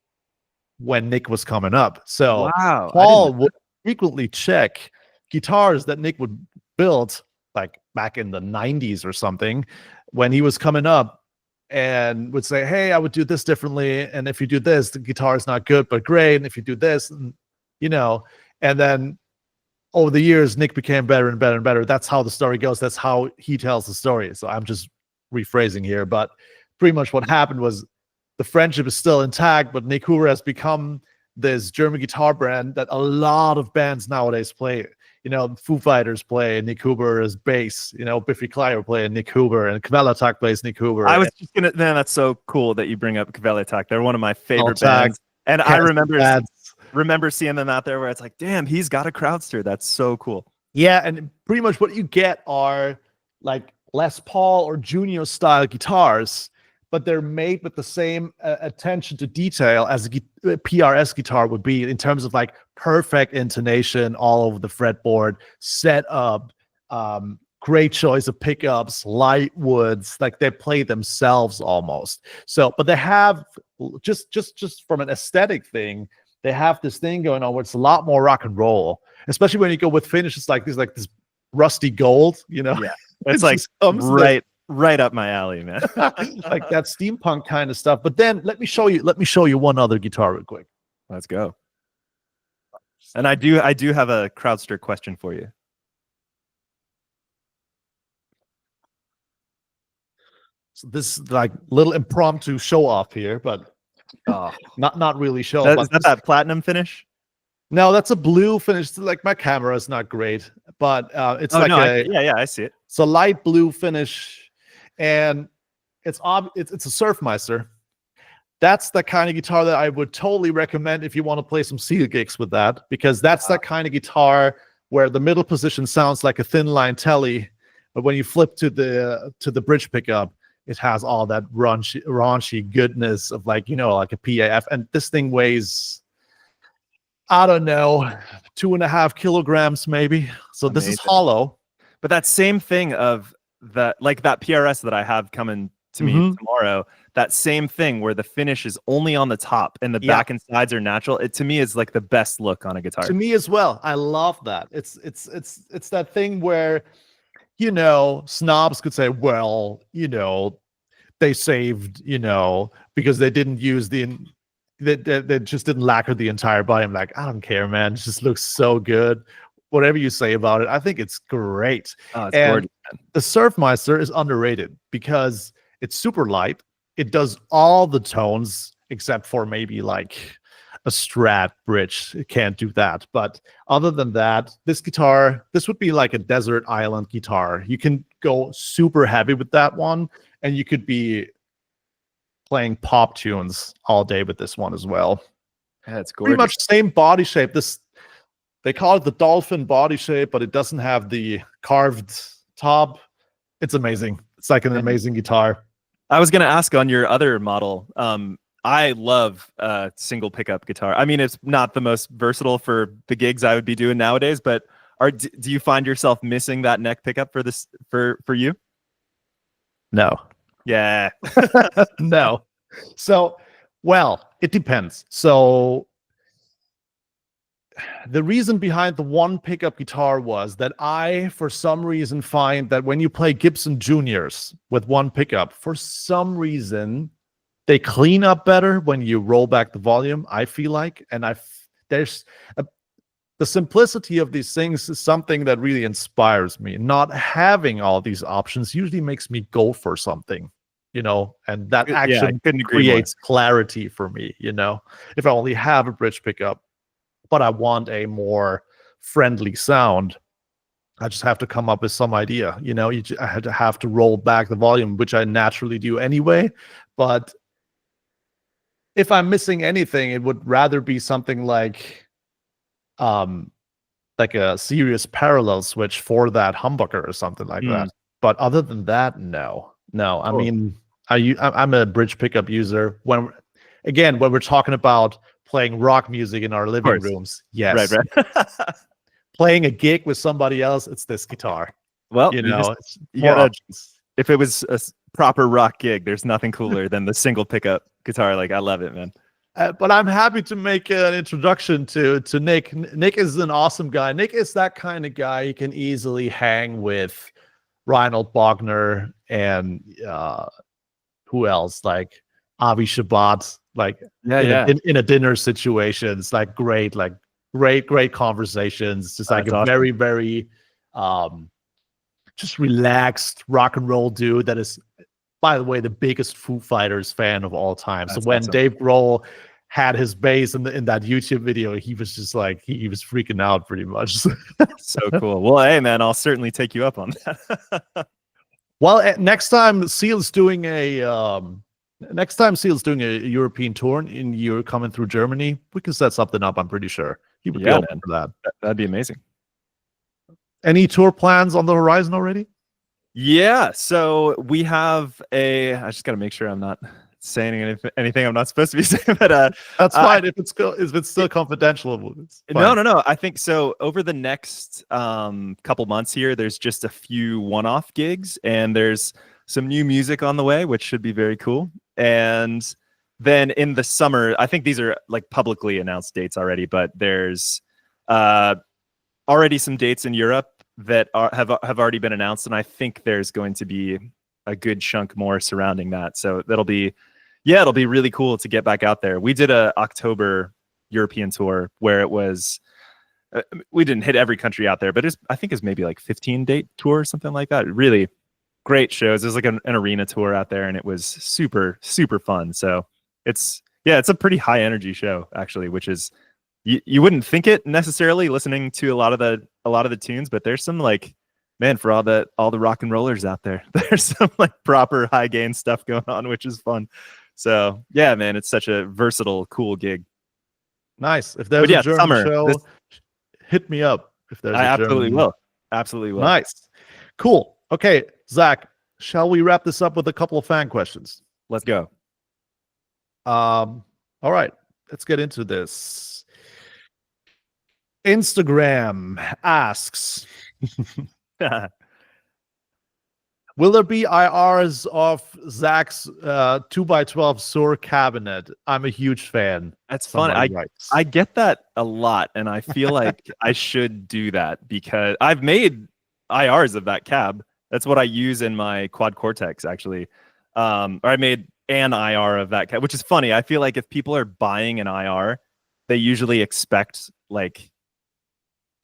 when Nik was coming up. So wow, Paul would frequently check guitars that Nik would build, like back in the 90s or something, when he was coming up, and would say, hey, I would do this differently, and if you do this, the guitar is not good but great, and if you do this, and then over the years, Nik became better and better and better. That's how the story goes. That's how he tells the story. So I'm just rephrasing here, but pretty much what happened was the friendship is still intact, but Nik Huber has become this German guitar brand that a lot of bands nowadays play. Foo Fighters play Nik Huber as bass. Biffy Clyro play Nik Huber, and Kvelertak plays Nik Huber. I was just gonna. Man, that's so cool that you bring up Kvelertak. They're one of my favorite bands, and I remember seeing them out there where it's like, damn, he's got a Crowdster. That's so cool. Yeah, and pretty much what you get are like Les Paul or Junior style guitars, but they're made with the same attention to detail as a PRS guitar would be, in terms of like perfect intonation all over the fretboard, set up, great choice of pickups, light woods, like they play themselves almost. So, but they have just from an aesthetic thing, they have this thing going on where it's a lot more rock and roll, especially when you go with finishes like this rusty gold, Yeah, it's like right up my alley, man. Like that steampunk kind of stuff. But then let me show you one other guitar real quick. Let's go. And I do have a Crowdster question for you. So this is like little impromptu show off here, but not really show off. Is that platinum finish? No, that's a blue finish. Like my camera is not great, but it's I see it. It's a light blue finish, and it's a Surfmeister. That's the kind of guitar that I would totally recommend if you want to play some seal gigs with that, because that's that kind of guitar where the middle position sounds like a thin line telly, but when you flip to the bridge pickup, it has all that raunchy goodness of like a PAF. And this thing weighs, I don't know, 2.5 kilograms maybe. So Amazing. This is hollow. But that same thing of that PRS that I have coming to me tomorrow, that same thing where the finish is only on the top and the back and sides are natural. It to me is like the best look on a guitar. To me as well. I love that. It's that thing where snobs could say, well, they saved, because they didn't use they just didn't lacquer the entire body. I'm like, I don't care, man. It just looks so good. Whatever you say about it, I think it's great. Oh, it's gorgeous. The Surfmeister is underrated because it's super light. It does all the tones except for maybe like a Strat bridge. It can't do that. But other than that, this would be like a desert island guitar. You can go super heavy with that one, and you could be playing pop tunes all day with this one as well. Yeah, it's gorgeous. Pretty much same body shape. They call it the dolphin body shape, but it doesn't have the carved top. It's amazing. It's like an amazing guitar. I was going to ask on your other model. I love single pickup guitar. I mean, it's not the most versatile for the gigs I would be doing nowadays, but Do you find yourself missing that neck pickup for this for you? No. Yeah. No. So, well, it depends. So the reason behind the one pickup guitar was that I, for some reason, find that when you play Gibson Juniors with one pickup, for some reason, they clean up better when you roll back the volume, I feel like. And there's the simplicity of these things is something that really inspires me. Not having all these options usually makes me go for something, and that action creates clarity for me, if I only have a bridge pickup, but I want a more friendly sound, I just have to come up with some idea, I have to roll back the volume, which I naturally do anyway. But if I'm missing anything, it would rather be something like a serious parallel switch for that humbucker or something like that. But other than that, no. I mean, I'm a bridge pickup user. When we're talking about playing rock music in our living rooms, yes. Right. Playing a gig with somebody else, it's this guitar. Well, you gotta, if it was a proper rock gig, there's nothing cooler than the single pickup guitar. Like, I love it, man. But I'm happy to make an introduction to Nik. Nik is an awesome guy. Nik is that kind of guy you can easily hang with. Reinhold Bogner and who else? Like Avi Shabbat. Like in a dinner situation, it's like great conversations. Just like a awesome, very, very just relaxed rock and roll dude that is, by the way, the biggest Foo Fighters fan of all time. So when Dave Grohl had his bass in that YouTube video, he was just like, he was freaking out pretty much. So cool. Well, hey man, I'll certainly take you up on that. Well, next time Seal's doing a European tour and you're coming through Germany, we can set something up. I'm pretty sure he would be open for that. That'd be amazing. Any tour plans on the horizon already? Yeah, so we have I just got to make sure I'm not saying anything I'm not supposed to be saying, but that's fine if it's still confidential. No. I think so. Over the next couple months here, there's just a few one-off gigs, and there's some new music on the way, which should be very cool. And then in the summer, I think these are like publicly announced dates already, but there's already some dates in Europe that have already been announced, and I think there's going to be a good chunk more surrounding that. So it'll be really cool to get back out there. We did a October European tour where it was we didn't hit every country out there, but I think it's maybe like 15 date tour or something like that. Really great shows. It was like an arena tour out there, and it was super, super fun. So it's a pretty high energy show actually, which is you wouldn't think it necessarily listening to a lot of the tunes, but there's some like, man, for all the rock and rollers out there, there's some like proper high gain stuff going on, which is fun. So yeah, man, it's such a versatile, cool gig. Nice. If there's a German show, hit me up. If there's absolutely will. Nice. Cool. Okay, Zach, shall we wrap this up with a couple of fan questions? Let's go. All right, let's get into this. Instagram asks, will there be IRs of Zach's 2x12 Suhr cabinet? I'm a huge fan. That's fun. I get that a lot, and I feel like I should do that because I've made IRs of that cab. That's what I use in my Quad Cortex, actually. Or I made an IR of that cab, which is funny. I feel like if people are buying an IR, they usually expect like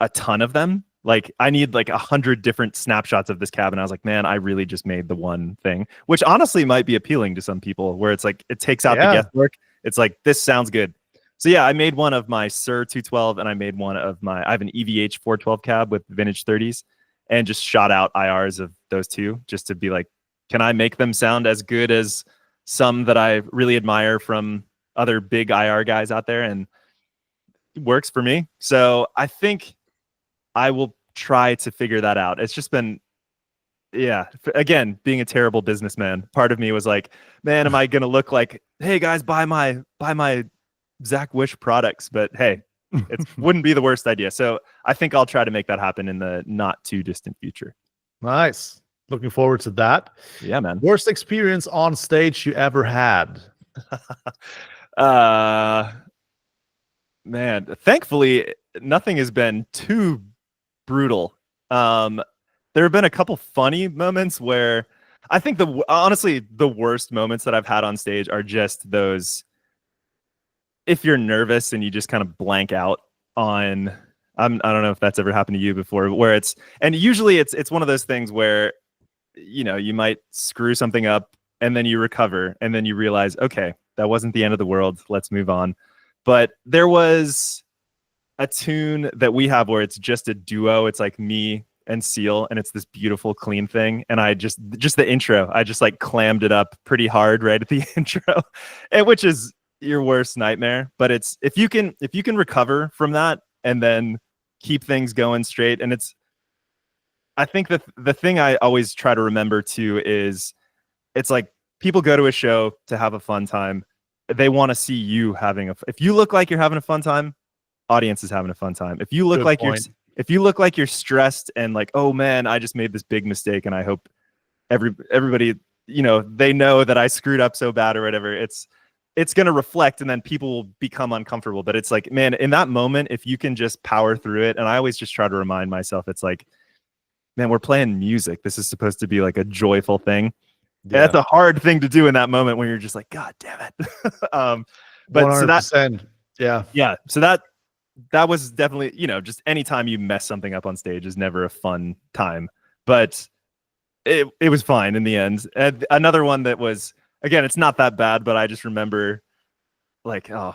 a ton of them. Like I need like 100 different snapshots of this cab, and I was like, man, I really just made the one thing, which honestly might be appealing to some people, where it's like it takes out the guesswork. It's like, this sounds good. So yeah, I made one of my Suhr 212, and I made one of I have an EVH 412 cab with vintage 30s, and just shot out IRs of those two just to be like, can I make them sound as good as some that I really admire from other big IR guys out there? And it works for me. So I think I will try to figure that out. It's just been, again, being a terrible businessman, part of me was like, man, am I going to look like, hey guys, buy my Zach Wish products? But hey, It wouldn't be the worst idea. So I think I'll try to make that happen in the not too distant future. Nice. Looking forward to that. Yeah, man. Worst experience on stage you ever had? Man, thankfully nothing has been too brutal. There have been a couple funny moments where I think honestly the worst moments that I've had on stage are just those, if you're nervous and you just kind of blank out on, I don't know if that's ever happened to you before, where and usually it's one of those things where, you know, you might screw something up and then you recover and then you realize, okay, that wasn't the end of the world. Let's move on. But there was a tune that we have where it's just a duo. It's like me and Seal, and it's this beautiful, clean thing. And I just the intro, I just like clammed it up pretty hard right at the intro, and which is your worst nightmare. But it's if you can recover from that and then keep things going straight. And I think that the thing I always try to remember too is it's like people go to a show to have a fun time. They want to see you if you look like you're having a fun time, audience is having a fun time. If you look like you're stressed and like, oh man, I just made this big mistake and I hope everybody, you know, they know that I screwed up so bad or whatever, it's going to reflect and then people will become uncomfortable. But it's like, man, in that moment, if you can just power through it, and I always just try to remind myself, it's like, man, we're playing music. This is supposed to be like a joyful thing. Yeah. That's a hard thing to do in that moment when you're just like, God damn it. But 100%. Yeah. So that was definitely, you know, just anytime you mess something up on stage is never a fun time, but it was fine in the end. And another one that was, again, it's not that bad, but I just remember like, oh,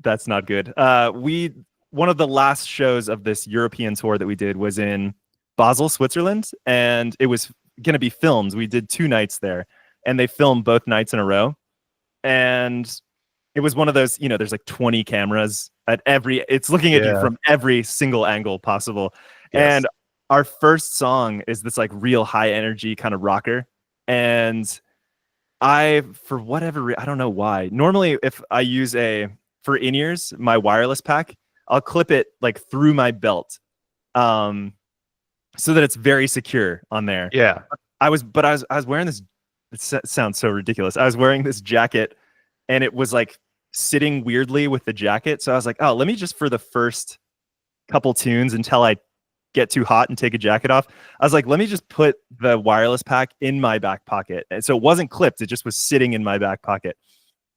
that's not good. One of the last shows of this European tour that we did was in Basel, Switzerland, and it was going to be filmed. We did 2 nights there, and they filmed both nights in a row. And it was one of those, you know, there's like 20 cameras at it's looking at you from every single angle possible. Yes. And our first song is this like real high energy kind of rocker. And for whatever I don't know why, normally if I use for in-ears, my wireless pack, I'll clip it like through my belt. So that it's very secure on there. Yeah. I was wearing this, it sounds so ridiculous. I was wearing this jacket and it was like sitting weirdly with the jacket. So I was like, oh, let me just for the first couple tunes until I get too hot and take a jacket off. I was like, let me just put the wireless pack in my back pocket. And so it wasn't clipped. It just was sitting in my back pocket.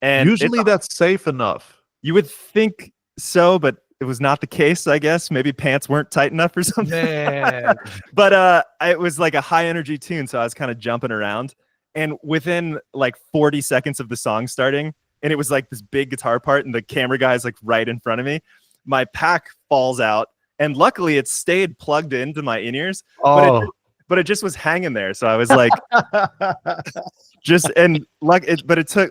And usually that's safe enough. You would think so, but it was not the case, I guess. Maybe pants weren't tight enough or something. But it was like a high energy tune, so I was kind of jumping around. And within like 40 seconds of the song starting, and it was like this big guitar part, and the camera guy's like right in front of me, my pack falls out, and luckily it stayed plugged into my in-ears. Oh. But it just was hanging there. So I was like,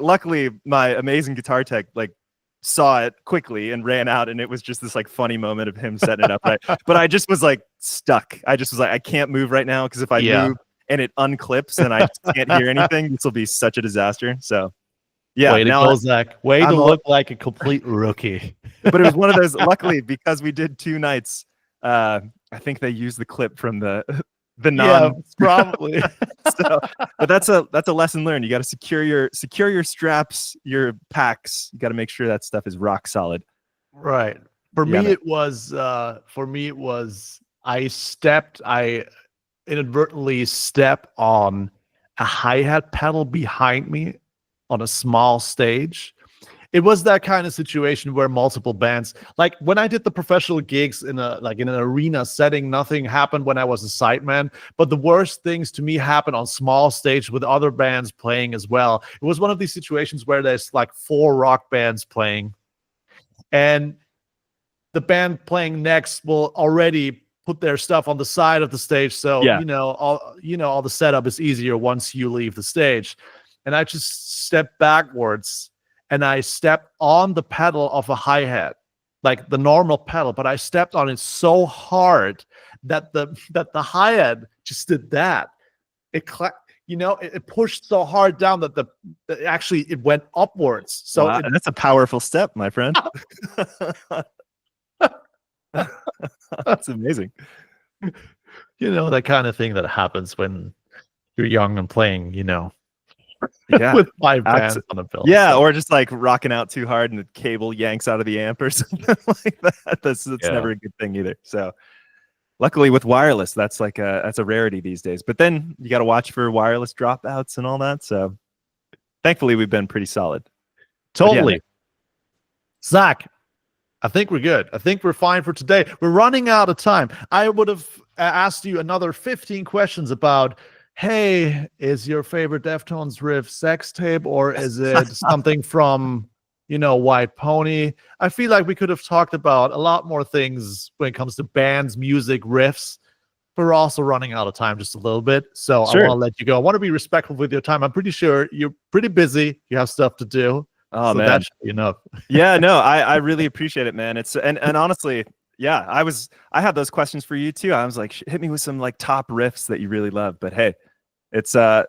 luckily my amazing guitar tech like saw it quickly and ran out, and it was just this like funny moment of him setting it up right. But I just was like stuck. I just was like, I can't move right now, because if I move and it unclips and I can't hear anything, this will be such a disaster. So yeah, way to go, Zach. Way to look like a complete rookie. But it was one of those, luckily, because we did 2 nights, I think they used the clip from the probably. But that's a lesson learned. You got to secure your straps, your packs. You got to make sure that stuff is rock solid. Right. For me, it was I inadvertently stepped on a hi-hat pedal behind me on a small stage. It was that kind of situation where multiple bands, like when I did the professional gigs in an arena setting, nothing happened when I was a sideman. But the worst things to me happened on small stage with other bands playing as well. It was one of these situations where there's like 4 rock bands playing, and the band playing next will already put their stuff on the side of the stage. So all the setup is easier once you leave the stage. And I just stepped backwards. And I stepped on the pedal of a hi-hat, like the normal pedal, but I stepped on it so hard that the hi-hat just did that. It pushed so hard down that it went upwards. So wow, that's a powerful step, my friend. That's amazing. You know, that kind of thing that happens when you're young and playing, you know, Yeah. with 5 bands on a bill. Yeah, so. or just like rocking out too hard and the cable yanks out of the amp or something like that. That's never a good thing either. So luckily with wireless, that's a rarity these days. But then you got to watch for wireless dropouts and all that. So thankfully we've been pretty solid. Totally. Yeah, Zach, I think we're good. I think we're fine for today. We're running out of time. I would have asked you another 15 questions about, hey, is your favorite Deftones riff sex tape, or is it something from, you know, White Pony? I feel like we could have talked about a lot more things when it comes to bands, music, riffs. But we're also running out of time just a little bit. So Sure. I want to let you go. I want to be respectful with your time. I'm pretty sure you're pretty busy. You have stuff to do. Oh, so man. that should be enough. Yeah, no, I really appreciate it, man. It's and honestly, yeah, I had those questions for you too. I was like, hit me with some like top riffs that you really love. But hey, it's I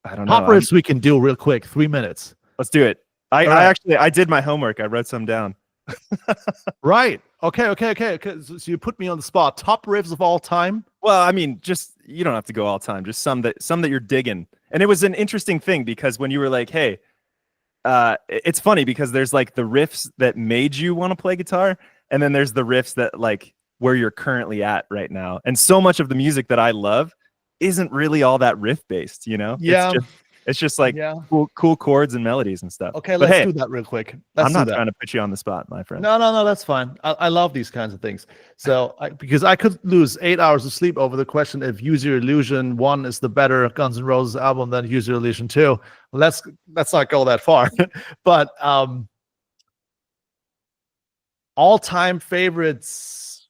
don't know. Top riffs we can do real quick, 3 minutes. Let's do it. I right. actually I did my homework. I wrote some down. Right. Okay. So you put me on the spot. Top riffs of all time. Well, I mean, just you don't have to go all time. Just some that you're digging. And it was an interesting thing because when you were like, hey. It's funny because there's like the riffs that made you want to play guitar, and then there's the riffs that like where you're currently at right now. And so much of the music that I love isn't really all that riff based, you know? Yeah. It's just like cool chords and melodies and stuff. Okay, let's do that real quick. I'm not trying to put you on the spot, my friend. No, that's fine. I love these kinds of things. So because I could lose 8 hours of sleep over the question if Use Your Illusion 1 is the better Guns N' Roses album than Use Your Illusion 2. Well, let's not go that far. But all-time favorites,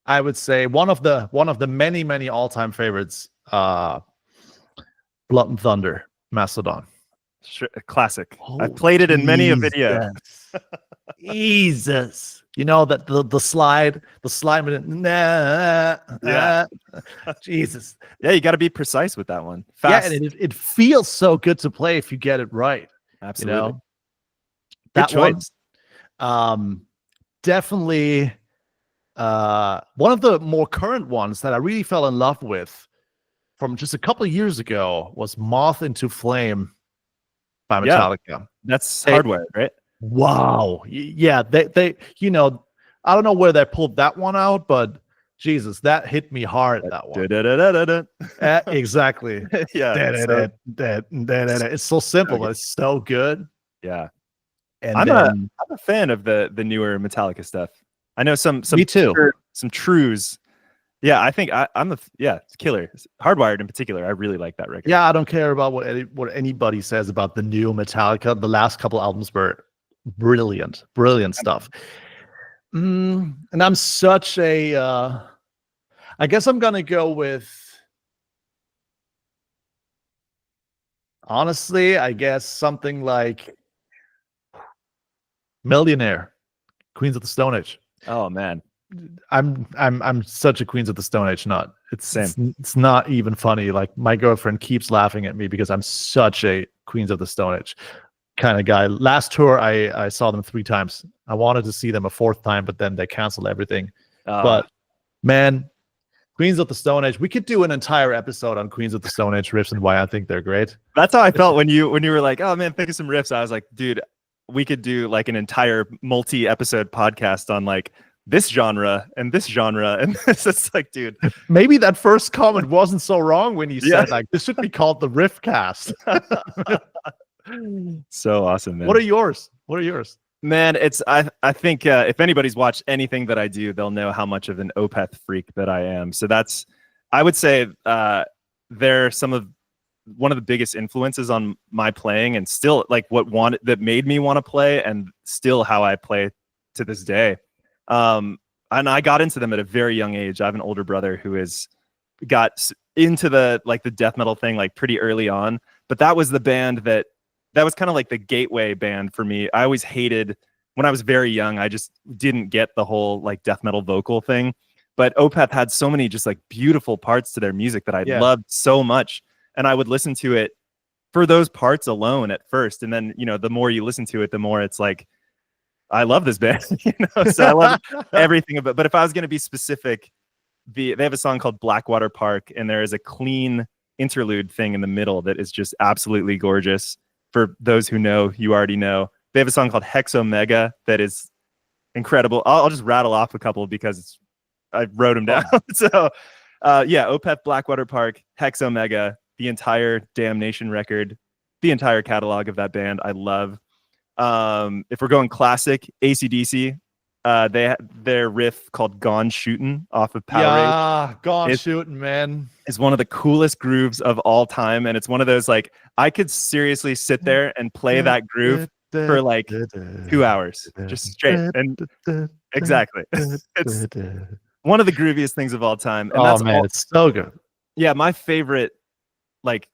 I would say one of the many all-time favorites, Blood and Thunder, Mastodon. Sure, classic. I've played it in many a video. Jesus. You know that the slide, Jesus. Yeah, you got to be precise with that one. Fast. Yeah, and it feels so good to play if you get it right. Absolutely. You know? That choice. One, definitely one of the more current ones that I really fell in love with from just a couple of years ago was Moth into Flame by Metallica. Yeah, that's Hardware, right? Wow. Yeah, they you know, I don't know where they pulled that one out, but Jesus, that hit me hard, that one. Exactly. Yeah. It's so simple, but it's so good. Yeah. And I'm a fan of the newer Metallica stuff. I know some me too. Some trues. Yeah, I think it's killer. Hardwired in particular, I really like that record. Yeah, I don't care about what anybody says about the new Metallica. The last couple albums were brilliant stuff. And I'm such a I guess I'm gonna go with, honestly, I guess something like Millionaire, Queens of the Stone Age. Oh man, I'm such a Queens of the Stone Age nut. It's not even funny. Like my girlfriend keeps laughing at me because I'm such a Queens of the Stone Age kind of guy. Last tour, I saw them 3 times. I wanted to see them a 4th time, but then they canceled everything. But man, Queens of the Stone Age. We could do an entire episode on Queens of the Stone Age riffs and why I think they're great. That's how I felt when you were like, "Oh man, think of some riffs." I was like, "Dude, we could do like an entire multi-episode podcast on like this genre and this genre." And it's like, dude, maybe that first comment wasn't so wrong when you said like this should be called the Riff Cast. So awesome, man. What are yours? Man, I think if anybody's watched anything that I do, they'll know how much of an Opeth freak that I am. So I would say they're one of the biggest influences on my playing, and still like that made me want to play, and still how I play to this day. And I got into them at a very young age. I have an older brother who got into the death metal thing like pretty early on, but that was the band that was kind of like the gateway band for me. I always hated, when I was very young, I just didn't get the whole like death metal vocal thing. But Opeth had so many just like beautiful parts to their music that I loved so much. And I would listen to it for those parts alone at first. And then, you know, the more you listen to it, the more it's like, I love this band, so I love everything about. But if I was going to be specific, they have a song called Blackwater Park, and there is a clean interlude thing in the middle that is just absolutely gorgeous. For those who know, you already know. They have a song called Hexomega that is incredible. I'll just rattle off a couple because I wrote them down. So, Opeth, Blackwater Park, Hexomega, the entire Damnation record, the entire catalog of that band, I love. If we're going classic, AC/DC, their riff called "Gone Shootin'" off of Power Rage. Gone Shootin', man, is one of the coolest grooves of all time, and it's one of those like I could seriously sit there and play that groove for like 2 hours, just straight. And exactly, it's one of the grooviest things of all time. And that's it's so good. Yeah, my favorite, like,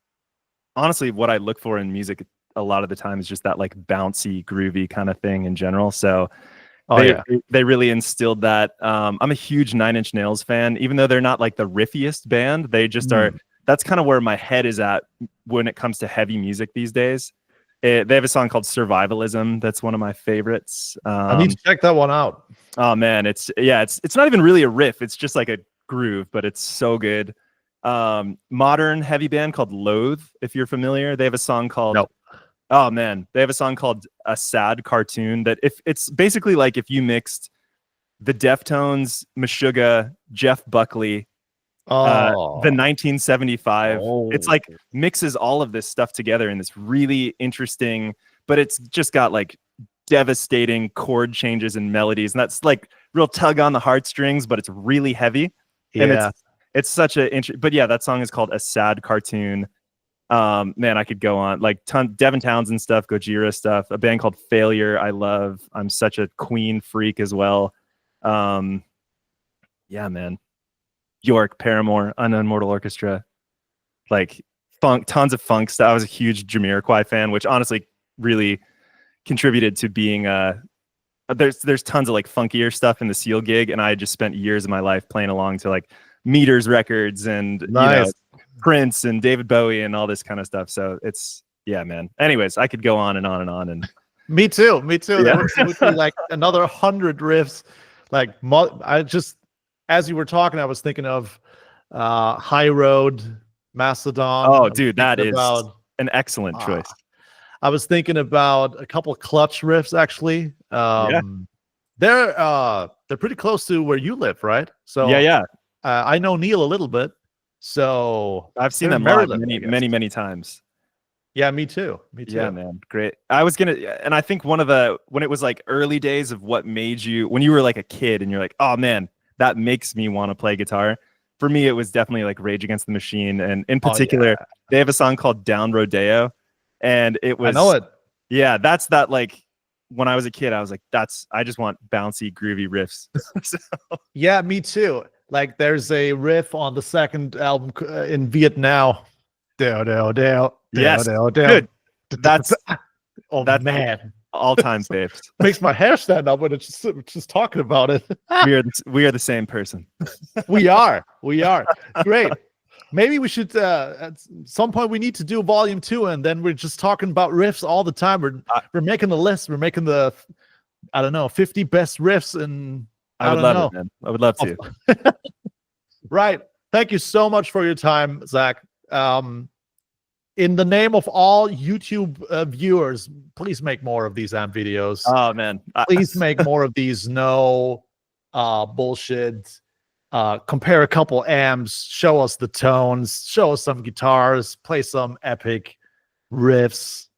honestly, what I look for in music a lot of the time is just that like bouncy, groovy kind of thing in general. So they really instilled that. I'm a huge Nine Inch Nails fan, even though they're not like the riffiest band. They just are. That's kind of where my head is at when it comes to heavy music these days. They have a song called "Survivalism" that's one of my favorites. I need to check that one out. Oh man, it's not even really a riff. It's just like a groove, but it's so good. Modern heavy band called Loathe, if you're familiar. They have a song called Oh man, they have a song called "A Sad Cartoon" that if it's basically like if you mixed the Deftones, Meshuggah, Jeff Buckley, the 1975. It's like mixes all of this stuff together in this really interesting, but it's just got like devastating chord changes and melodies, and that's like real tug on the heartstrings, but it's really heavy. And it's such a but yeah, that song is called "A Sad Cartoon." Man, I could go on like Devin Townsend stuff, Gojira stuff, a band called Failure I love. I'm such a Queen freak as well. Yeah, man. York, Paramore, Unknown Mortal Orchestra, like funk, tons of funk stuff. I was a huge Jamiroquai fan, which honestly really contributed to being there's tons of like funkier stuff in the Seal gig, and I just spent years of my life playing along to like Meters records and you know, Prince and David Bowie and all this kind of stuff. So it's man. Anyways, I could go on and on and on. And me too. There would be like another 100 riffs. Like I just, as you were talking, I was thinking of High Road, Mastodon. Oh, dude, that is an excellent choice. I was thinking about a couple of Clutch riffs actually. They're pretty close to where you live, right? So I know Neil a little bit, so I've seen them live many times. Yeah, me too. Yeah, man, great. I was gonna, and I think when it was like early days of what made you, when you were like a kid and you're like, oh man, that makes me want to play guitar. For me, it was definitely like Rage Against the Machine, and in particular, they have a song called "Down Rodeo," and it was. I know it. Yeah, that's that. Like when I was a kid, I was like, I just want bouncy, groovy riffs. So. Yeah, me too. Like there's a riff on the second album in Vietnam. Yes, good. That's man, all-time faves. Makes my hair stand up when it's just talking about it. we are the same person. we are great. Maybe we should at some point we need to do volume 2, and then we're just talking about riffs all the time. We're making the list. We're making the 50 best riffs, and I would love it, man. I would love to. Right. Thank you so much for your time, Zach. In the name of all YouTube viewers, please make more of these amp videos. Oh man, please make more of these. No bullshit. Compare a couple amps, show us the tones, show us some guitars, play some epic riffs.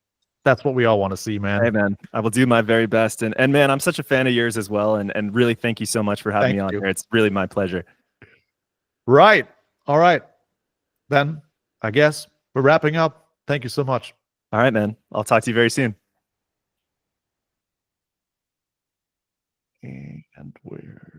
That's what we all want to see, man. Hey man, I will do my very best. And man, I'm such a fan of yours as well. And really thank you so much for having me on here. It's really my pleasure. Right. All right. Then I guess we're wrapping up. Thank you so much. All right, man. I'll talk to you very soon. And we're